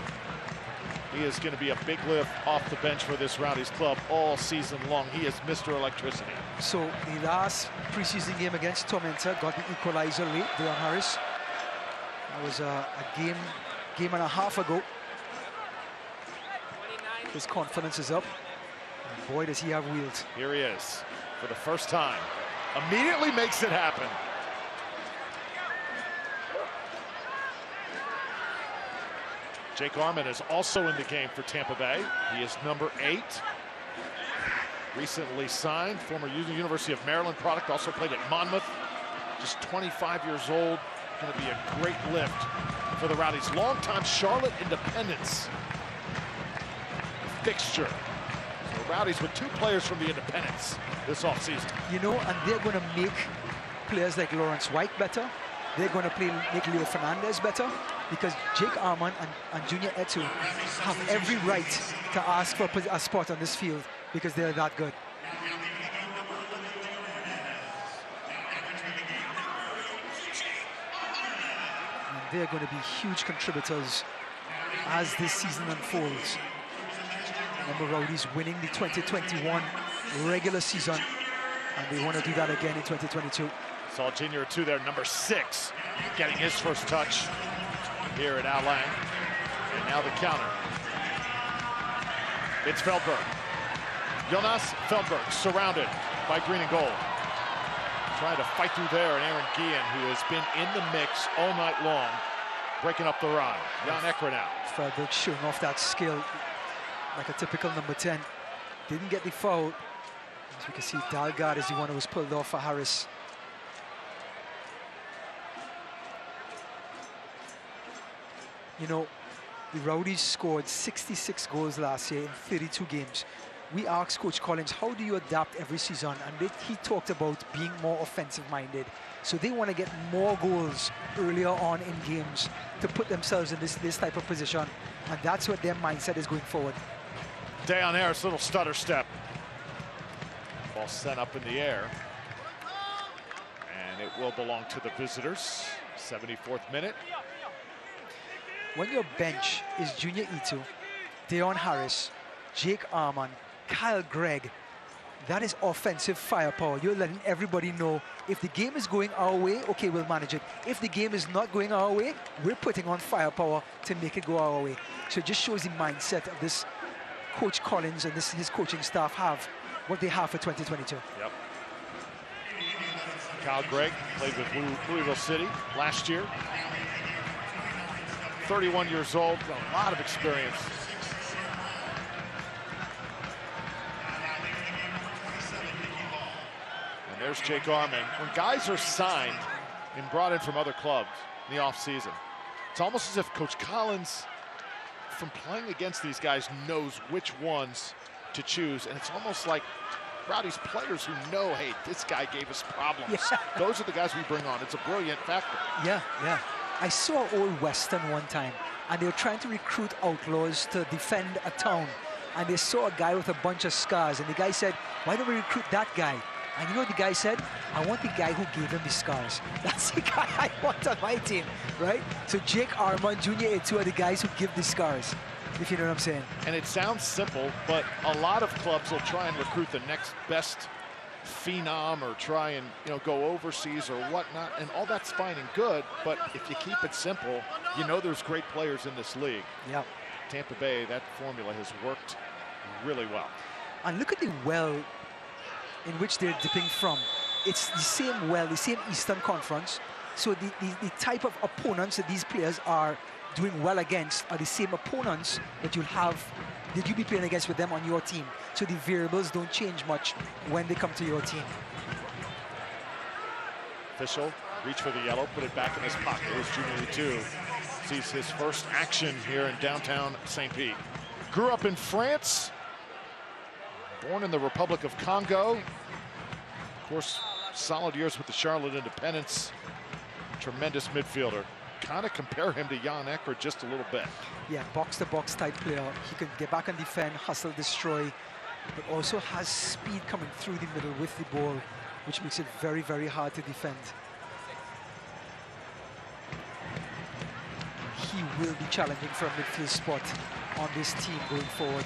He is going to be a big lift off the bench for this Rowdies club all season long. He is Mr. Electricity. So the last preseason game against Tormenta got the equalizer late, Deon Harris. That was a game and a half ago. His confidence is up. And boy, does he have wheels. Here he is for the first time. Immediately makes it happen. Jake Arman is also in the game for Tampa Bay. He is number 8. Recently signed, former University of Maryland product, also played at Monmouth. Just 25 years old. Going to be a great lift for the Rowdies. Longtime Charlotte Independents fixture. So Rowdies with 2 players from the Independents this offseason. You know, and they're going to make players like Lawrence White better. They're going to make Leo Fernandez better, because Jake Arman and Junior Etu have every right to ask for a spot on this field because they're that good. And they're going to be huge contributors as this season unfolds. Remember, Rowdies winning the 2021 regular season, and they want to do that again in 2022. Saw Junior Etu there, number 6, getting his first touch here at Al Lang. And now the counter. It's Feldberg. Jonas Feldberg surrounded by green and gold. Trying to fight through there, and Aaron Guillen, who has been in the mix all night long, breaking up the run. Jan Ekra now. Feldberg showing off that skill like a typical number 10. Didn't get the foul. As we can see, Dalgard is the one who was pulled off for Harris. You know, the Rowdies scored 66 goals last year in 32 games. We asked Coach Collins, how do you adapt every season? And he talked about being more offensive-minded. So they want to get more goals earlier on in games to put themselves in this type of position. And that's what their mindset is going forward. Deon Harris, little stutter step. Ball sent up in the air. And it will belong to the visitors. 74th minute. When your bench is Junior Etu, Deon Harris, Jake Arman, Kyle Gregg, That is offensive firepower. You're letting everybody know if the game is going our way, okay, we'll manage it. If the game is not going our way, we're putting on firepower to make it go our way. So it just shows the mindset of this Coach Collins and his coaching staff what they have for 2022. Yep. Kyle Gregg played with Louisville City last year. 31 years old, a lot of experience. And there's Jake Arman. When guys are signed and brought in from other clubs in the offseason, it's almost as if Coach Collins, from playing against these guys, knows which ones to choose. And it's almost like Rowdies players who know, hey, this guy gave us problems. Yeah. Those are the guys we bring on. It's a brilliant factor. Yeah, yeah. I saw Old Western one time, and they were trying to recruit outlaws to defend a town. And they saw a guy with a bunch of scars, and the guy said, why don't we recruit that guy? And you know what the guy said? I want the guy who gave him the scars. That's the guy I want on my team, right? So Jake Arman, Junior A2 are the guys who give the scars, if you know what I'm saying. And it sounds simple, but a lot of clubs will try and recruit the next best phenom or try and go overseas or whatnot, and all that's fine and good, but if you keep it simple, there's great players in this league. Yeah. Tampa Bay, that formula has worked really well. And look at the well in which they're dipping from. It's the same well, the same Eastern Conference, so the type of opponents that these players are doing well against are the same opponents that you'll be playing against with them on your team. So the variables don't change much when they come to your team. Official, reach for the yellow, put it back in his pocket. Here's Junior A2. Sees his first action here in downtown St. Pete. Grew up in France, born in the Republic of Congo. Of course, solid years with the Charlotte Independents. Tremendous midfielder. Kind of compare him to Jan Eckert just a little bit. Yeah, box-to-box type player. He can get back and defend, hustle, destroy, but also has speed coming through the middle with the ball, which makes it very, very hard to defend. He will be challenging for a midfield spot on this team going forward.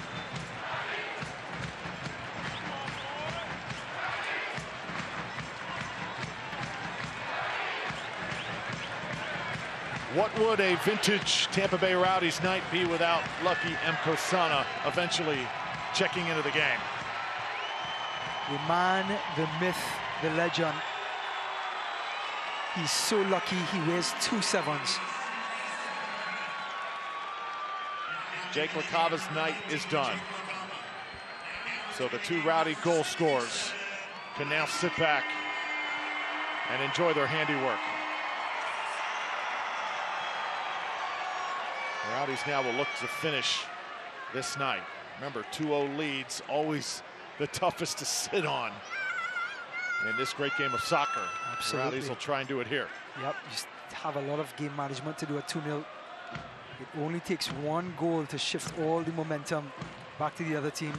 What would a vintage Tampa Bay Rowdies night be without Lucky Mkosana eventually checking into the game? The man, the myth, the legend. He's so lucky he wears 2 sevens. Jake LaCava's night is done. So the 2 Rowdy goal scorers can now sit back and enjoy their handiwork. The Rowdies now will look to finish this night. Remember, 2-0 leads, always the toughest to sit on in this great game of soccer. Absolutely. The Rowdies will try and do it here. Yep, just have a lot of game management to do a 2-0. It only takes 1 goal to shift all the momentum back to the other team.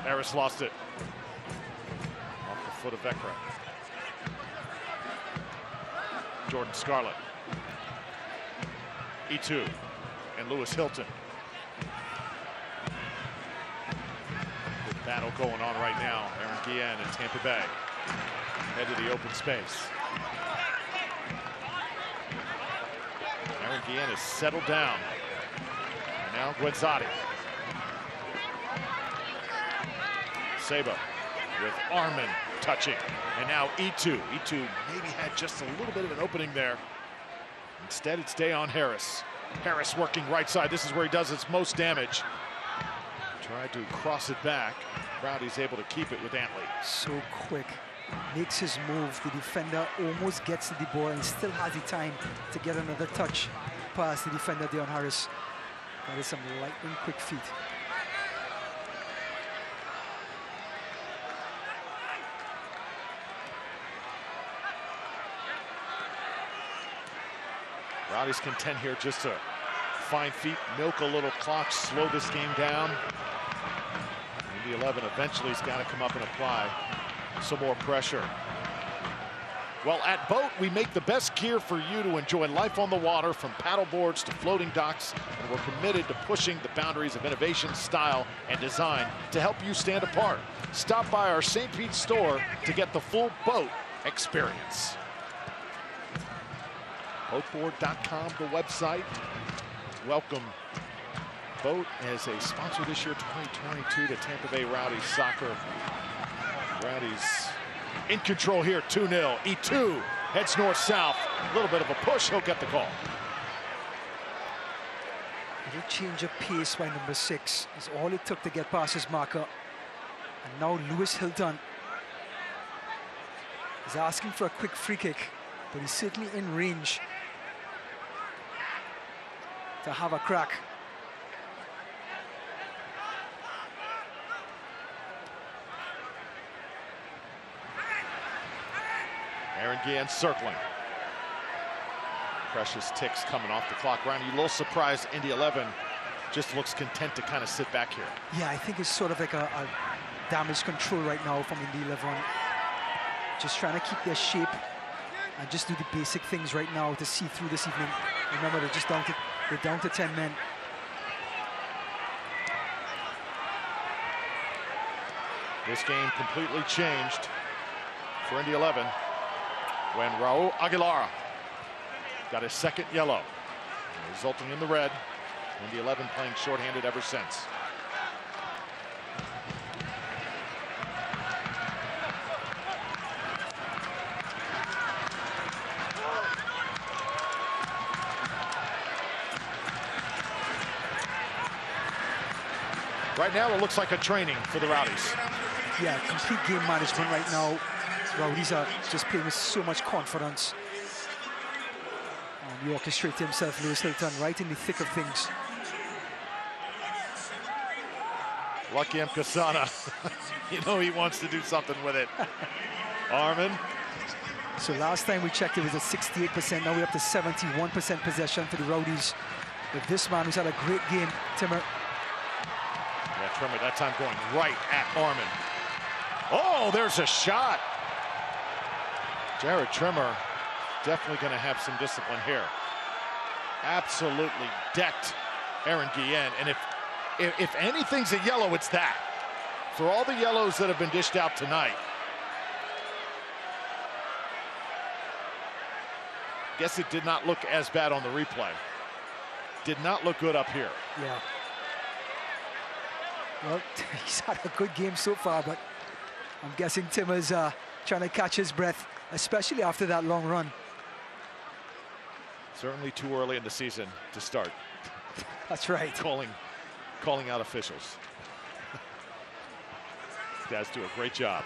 Harris lost it. Off the foot of Vecra. Jordan Scarlett. E2 and Lewis Hilton. Good battle going on right now. Aaron Guillen and Tampa Bay. Head to the open space. Aaron Guillen has settled down. And now Guenzotti. Saba with Arman touching, and now E2. E2 maybe had just a little bit of an opening there. Instead, it's Dayon Harris. Harris working right side. This is where he does his most damage. Tried to cross it back. Rowdy's able to keep it with Antley. So quick. Makes his move. The defender almost gets to the ball and still has the time to get another touch past the defender, Dayon Harris. That is some lightning quick feet. Rowdies content here just to find feet, milk a little clock, slow this game down. Indy 11 eventually has got to come up and apply some more pressure. Well, at Boat, we make the best gear for you to enjoy life on the water, from paddle boards to floating docks, and we're committed to pushing the boundaries of innovation, style, and design to help you stand apart. Stop by our St. Pete store to get the full Boat experience. Boatboard.com, the website. Welcome Boat as a sponsor this year, 2022, to Tampa Bay Rowdies soccer. Rowdies in control here, 2-0. E2 heads north-south. A little bit of a push, he'll get the call. A little change of pace by number 6 is all it took to get past his marker. And now Lewis Hilton is asking for a quick free kick, but he's certainly in range to have a crack. Aaron Guillen circling. Precious ticks coming off the clock. Ryan, you a little surprised Indy 11 just looks content to kind of sit back here. Yeah, I think it's sort of like a damage control right now from Indy 11. Just trying to keep their shape and just do the basic things right now to see through this evening. Remember, they're down to 10 men. This game completely changed for Indy 11 when Raul Aguilar got his second yellow, resulting in the red. Indy 11 playing shorthanded ever since. Right now, it looks like a training for the Rowdies. Yeah, complete game management right now. Rowdies are just playing with so much confidence. And he orchestrates himself, Lewis Hilton, right in the thick of things. Lucky Mkasana. You know he wants to do something with it. Armin. So last time we checked, it was at 68%. Now we're up to 71% possession for the Rowdies. But this man who's had a great game, Timmer. Yeah, Trimmer that time going right at Armin. Oh, there's a shot. Jared Trimmer definitely going to have some discipline here. Absolutely decked Aaron Guillen. And if anything's a yellow, it's that. For all the yellows that have been dished out tonight. Guess it did not look as bad on the replay. Did not look good up here. Yeah. Well, he's had a good game so far, but I'm guessing Timmer's trying to catch his breath, especially after that long run. Certainly too early in the season to start. That's right. Calling out officials. These guys do a great job.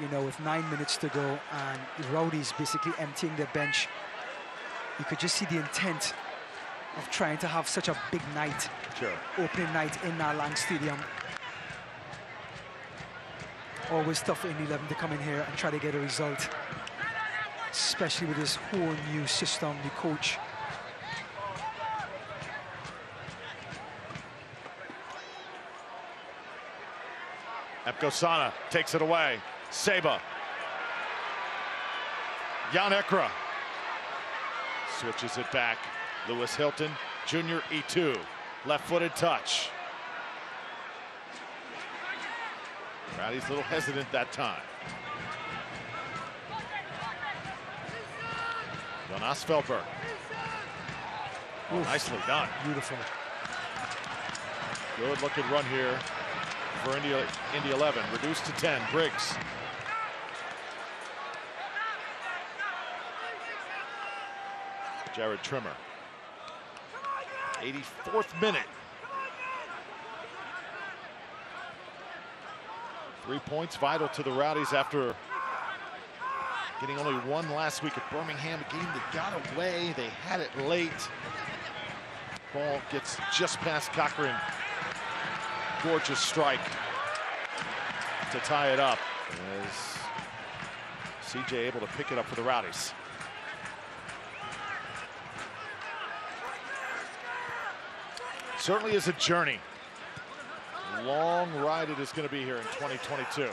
You know, with 9 minutes to go and the Rowdies basically emptying their bench, you could just see the intent of trying to have such a big night, opening night in Lang Stadium. Always tough for Indy 11 to come in here and try to get a result, especially with this whole new system, the coach. Epkosana takes it away. Seba. Jan Ekra switches it back. Lewis Hilton, Junior E2, left-footed touch. Rowdy's a little hesitant that time. Jonas Felberg. Oh, nicely done. Beautiful. Good looking run here for Indy 11. Reduced to 10. Briggs. Jared Trimmer. 84th minute. 3 points vital to the Rowdies after getting only one last week at Birmingham. A game that got away. They had it late. Ball gets just past Cochran. Gorgeous strike to tie it up. As CJ able to pick it up for the Rowdies. Certainly is a journey. Long ride it is going to be here in 2022.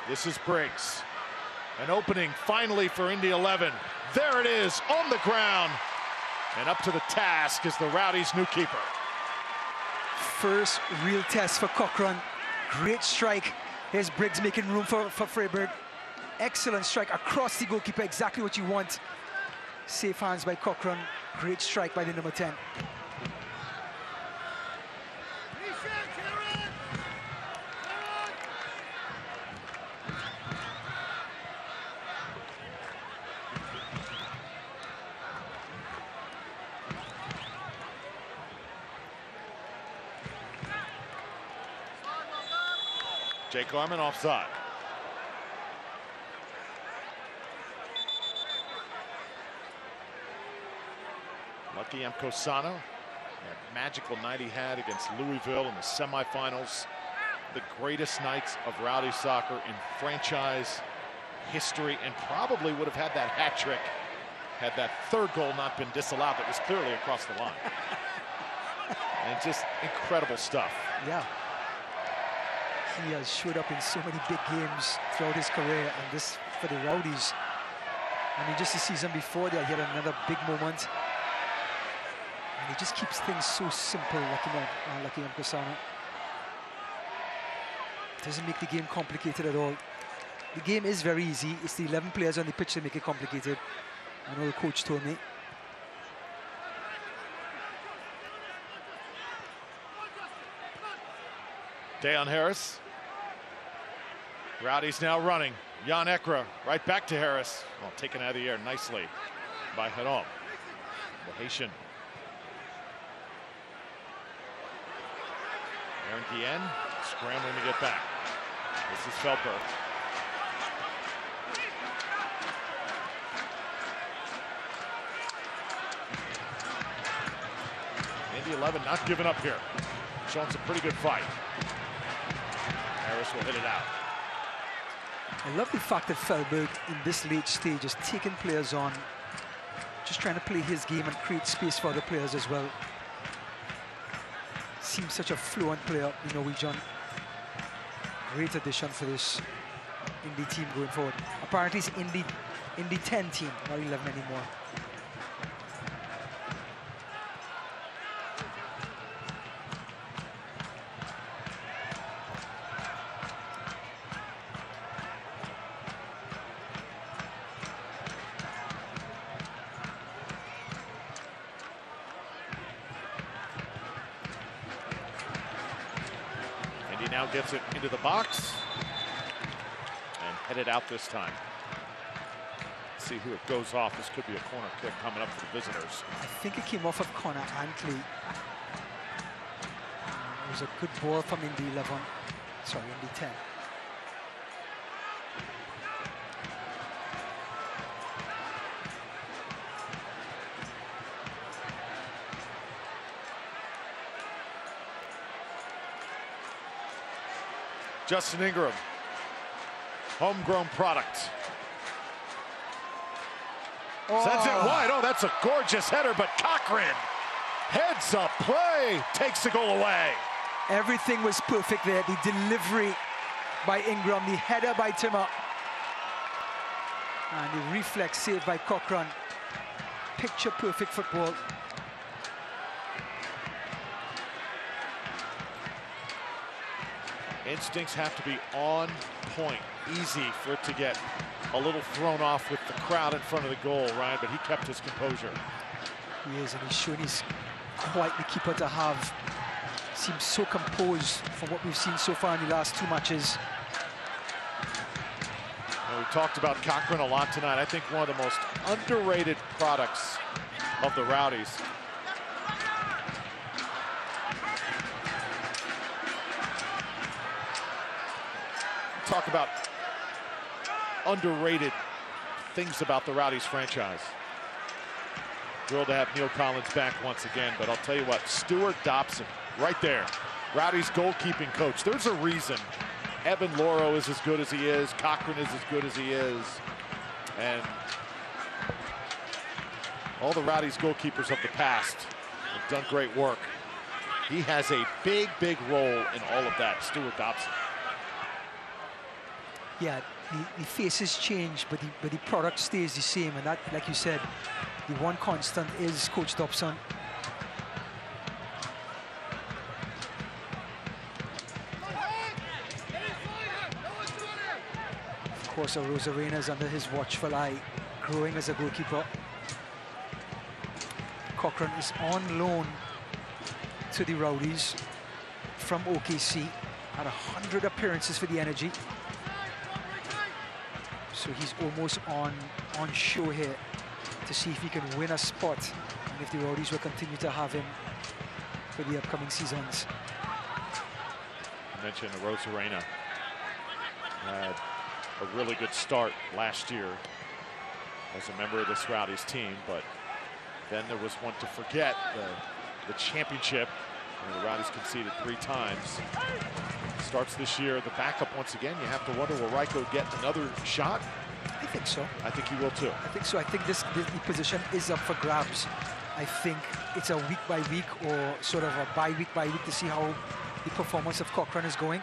This is Briggs. An opening finally for Indy 11. There it is on the ground. And up to the task is the Rowdies' new keeper. First real test for Cochran. Great strike. Here's Briggs making room for Freiberg. Excellent strike across the goalkeeper, exactly what you want. Safe hands by Cochran. Great strike by the number 10. Jake Garman offside. Lucky Mkosano, that magical night he had against Louisville in the semifinals. The greatest nights of Rowdy soccer in franchise history, and probably would have had that hat trick had that third goal not been disallowed that was clearly across the line. And just incredible stuff. Yeah. He has showed up in so many big games throughout his career, and this for the Rowdies. I mean, just the season before that, he had another big moment. And he just keeps things so simple, Lucky Mkosano. Doesn't make the game complicated at all. The game is very easy. It's the 11 players on the pitch that make it complicated. I know the coach told me. Deon Harris. Rowdies now running. Jan Ekra right back to Harris. Well, taken out of the air nicely by Haram. The Haitian. Aaron Guillen scrambling to get back. This is Feldberg. Indy 11 not giving up here. Showing some pretty good fight. Harris will hit it out. I love the fact that Feldberg in this late stage is taking players on, just trying to play his game and create space for other players as well. Seems such a fluent player, the Norwegian. Great addition for this Indy team going forward. Apparently it's Indy 10 team, not 11 anymore. Indy now gets it into the box and headed out this time. Let's see who it goes off. This could be a corner kick coming up for the visitors. I think it came off of Connor Antley. It was a good ball from Indy 11. Sorry, Indy 10. Justin Ingram, homegrown product. Sends it wide. Oh, that's a gorgeous header, but Cochran heads up play, takes the goal away. Everything was perfect there. The delivery by Ingram, the header by Timmer, and the reflex save by Cochran. Picture perfect football. Instincts have to be on point. Easy for it to get a little thrown off with the crowd in front of the goal, Ryan, but he kept his composure. He is, and he's shown he's quite the keeper to have. Seems so composed from what we've seen so far in the last two matches. Well, we talked about Cochran a lot tonight. I think one of the most underrated products of the Rowdies. Talk about underrated things about the Rowdies franchise. Thrilled to have Neil Collins back once again, but I'll tell you what, Stuart Dobson, right there, Rowdies goalkeeping coach. There's a reason Evan Loro is as good as he is, Cochran is as good as he is, and all the Rowdies goalkeepers of the past have done great work. He has a big, big role in all of that, Stuart Dobson. Yeah, the faces change, but the product stays the same. And that, like you said, the one constant is Coach Dobson. Of course, Rosarena is under his watchful eye, growing as a goalkeeper. Cochran is on loan to the Rowdies from OKC, had 100 appearances for the Energy. So he's almost on show here to see if he can win a spot and if the Rowdies will continue to have him for the upcoming seasons. I mentioned Rosarena had a really good start last year as a member of this Rowdies team, but then there was one to forget, the championship, where the Rowdies conceded 3 times. Starts this year, the backup once again. You have to wonder, will Ryko get another shot? I think so. I think he will too. I think so. I think the position is up for grabs. I think it's a week by week or sort of a by week to see how the performance of Cochran is going.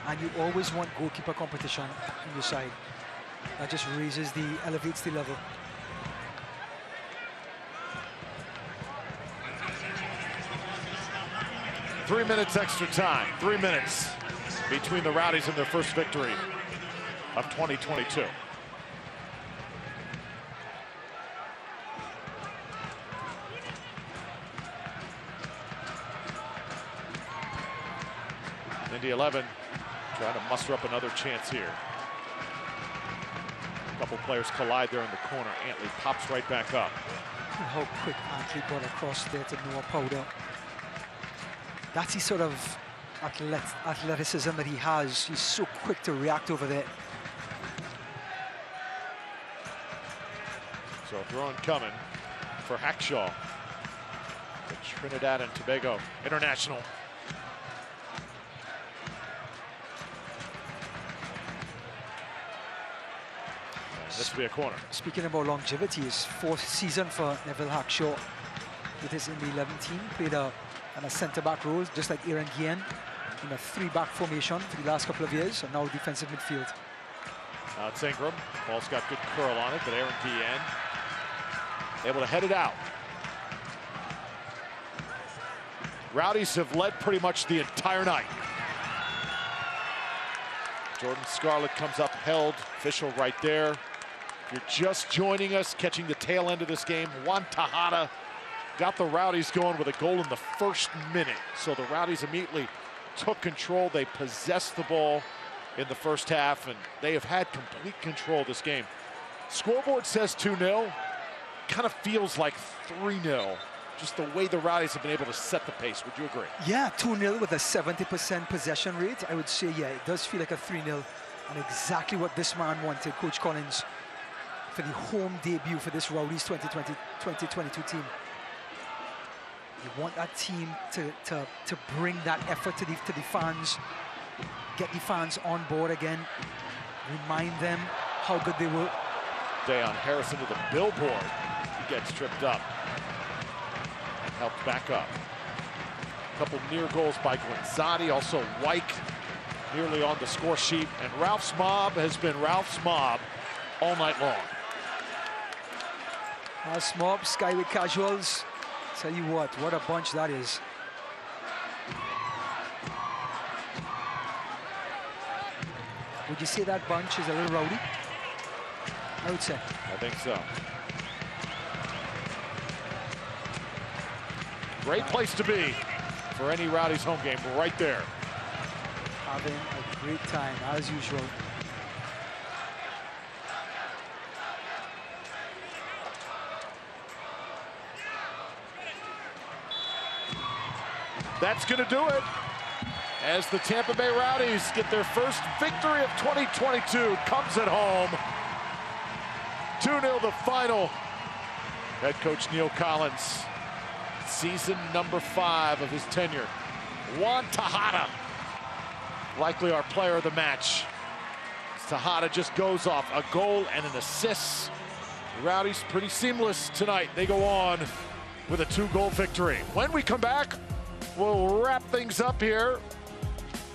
And you always want goalkeeper competition on your side. That just elevates the level. Three minutes extra time, 3 minutes between the Rowdies and their first victory of 2022. Indy 11 trying to muster up another chance here. A couple players collide there in the corner. Antley pops right back up. How quick Antley got across there to Noah Powder. That's the sort of athleticism that he has. He's so quick to react over there. So throw-in coming for Hackshaw, the Trinidad and Tobago international. This will be a corner. Speaking about longevity, his 4th season for Neville Hackshaw with his Indy 11 team. Played on a centre-back role, just like Aaron Guillen, in a 3-back formation for the last couple of years, and now defensive midfield. It's Ingram. Ball's got good curl on it, but Aaron Guillen able to head it out. Rowdies have led pretty much the entire night. Jordan Scarlett comes up, held, official right there. If you're just joining us, catching the tail end of this game, Juan Tejada got the Rowdies going with a goal in the first minute. So the Rowdies immediately took control. They possessed the ball in the first half, and they have had complete control of this game. Scoreboard says 2-0. Kind of feels like 3-0. Just the way the Rowdies have been able to set the pace. Would you agree? Yeah, 2-0 with a 70% possession rate. I would say, yeah, it does feel like a 3-0. And exactly what this man wanted, Coach Collins, for the home debut for this Rowdies 2022 team. You want that team to bring that effort to the fans, get the fans on board again, remind them how good they were. Dayon Harrison to the billboard. He gets tripped up and helped back up. A couple near goals by Guinzotti, also Wyke nearly on the score sheet, and Ralph's mob has been Ralph's mob all night long. Ralph's mob, Skyway Casuals. Tell you what a bunch that is. Would you say that bunch is a little rowdy? I would say. I think so. Great place to be for any Rowdies home game, right there. Having a great time, as usual. That's going to do it as the Tampa Bay Rowdies get their first victory of 2022. Comes at home. 2-0 the final. Head coach Neil Collins, season number 5 of his tenure. Juan Tejada, likely our player of the match. Tejada just goes off a goal and an assist Rowdies pretty seamless tonight. They go on with a 2-goal victory. When we come back, we'll wrap things up here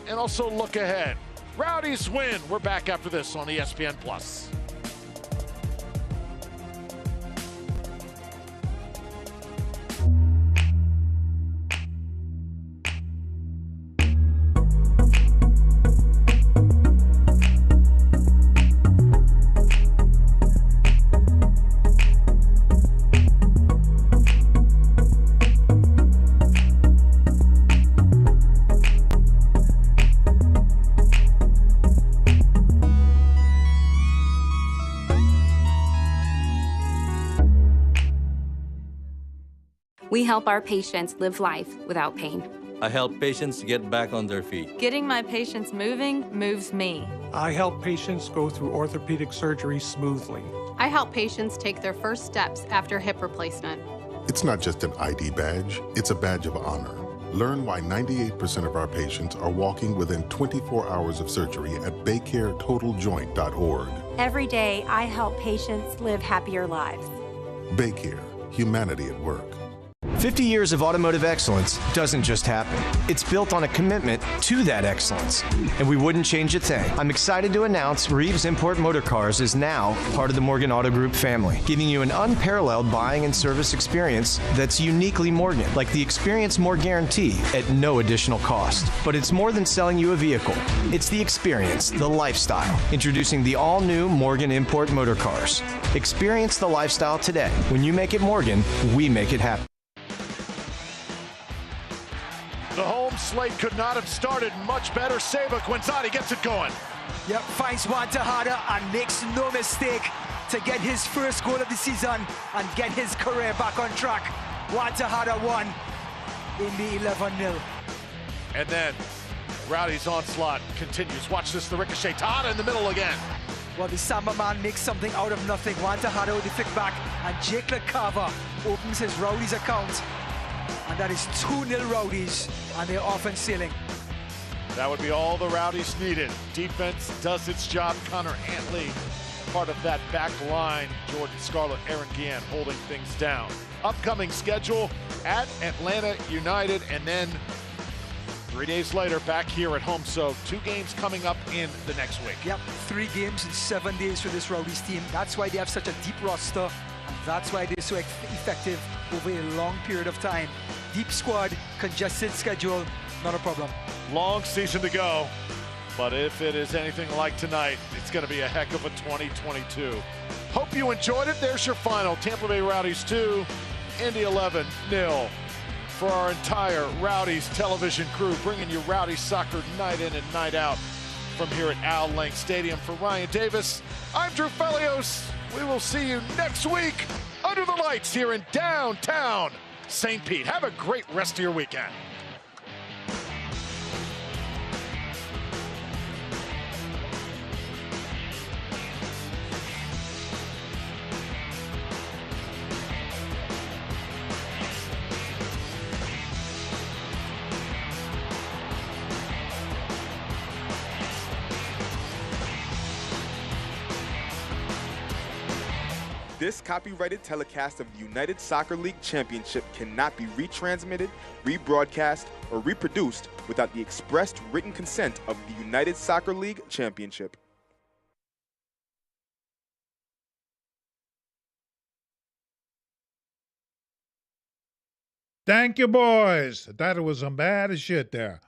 and also look ahead. Rowdies win. We're back after this on ESPN+. We help our patients live life without pain. I help patients get back on their feet. Getting my patients moving moves me. I help patients go through orthopedic surgery smoothly. I help patients take their first steps after hip replacement. It's not just an ID badge, it's a badge of honor. Learn why 98% of our patients are walking within 24 hours of surgery at BayCareTotalJoint.org. Every day, I help patients live happier lives. BayCare, humanity at work. 50 years of automotive excellence doesn't just happen. It's built on a commitment to that excellence, and we wouldn't change a thing. I'm excited to announce Reeves Import Motor Cars is now part of the Morgan Auto Group family, giving you an unparalleled buying and service experience that's uniquely Morgan, like the Experience More guarantee at no additional cost. But it's more than selling you a vehicle. It's the experience, the lifestyle. Introducing the all-new Morgan Import Motor Cars. Experience the lifestyle today. When you make it Morgan, we make it happen. The home slate could not have started much better. Seba Quinzati gets it going. Yep, finds Juan Tejada and makes no mistake to get his first goal of the season and get his career back on track. Juan Tejada won Indy 11-0. And then Rowdy's onslaught continues. Watch this, the ricochet. Tejada in the middle again. Well, the Samba man makes something out of nothing. Juan Tejada with the flick back, and Jake LaCava opens his Rowdies account. And that is 2-0 Rowdies, and they're off and sailing. That would be all the Rowdies needed. Defense does its job. Connor Antley, part of that back line. Jordan Scarlett, Aaron Guillen holding things down. Upcoming schedule at Atlanta United, and then 3 days later, back here at home. So 2 games coming up in the next week. Yep, 3 games in 7 days for this Rowdies team. That's why they have such a deep roster, and that's why they're so effective over a long period of time. Deep squad, congested schedule, not a problem. Long season to go, but if it is anything like tonight, it's going to be a heck of a 2022. Hope you enjoyed it. There's your final. Tampa Bay Rowdies 2, Indy 11-0. For our entire Rowdies television crew, bringing you Rowdies soccer night in and night out from here at Al Lang Stadium. For Ryan Davis, I'm Drew Felios. We will see you next week under the lights here in downtown St. Pete. Have a great rest of your weekend. This copyrighted telecast of the United Soccer League Championship cannot be retransmitted, rebroadcast, or reproduced without the expressed written consent of the United Soccer League Championship. Thank you, boys. That was some bad shit there.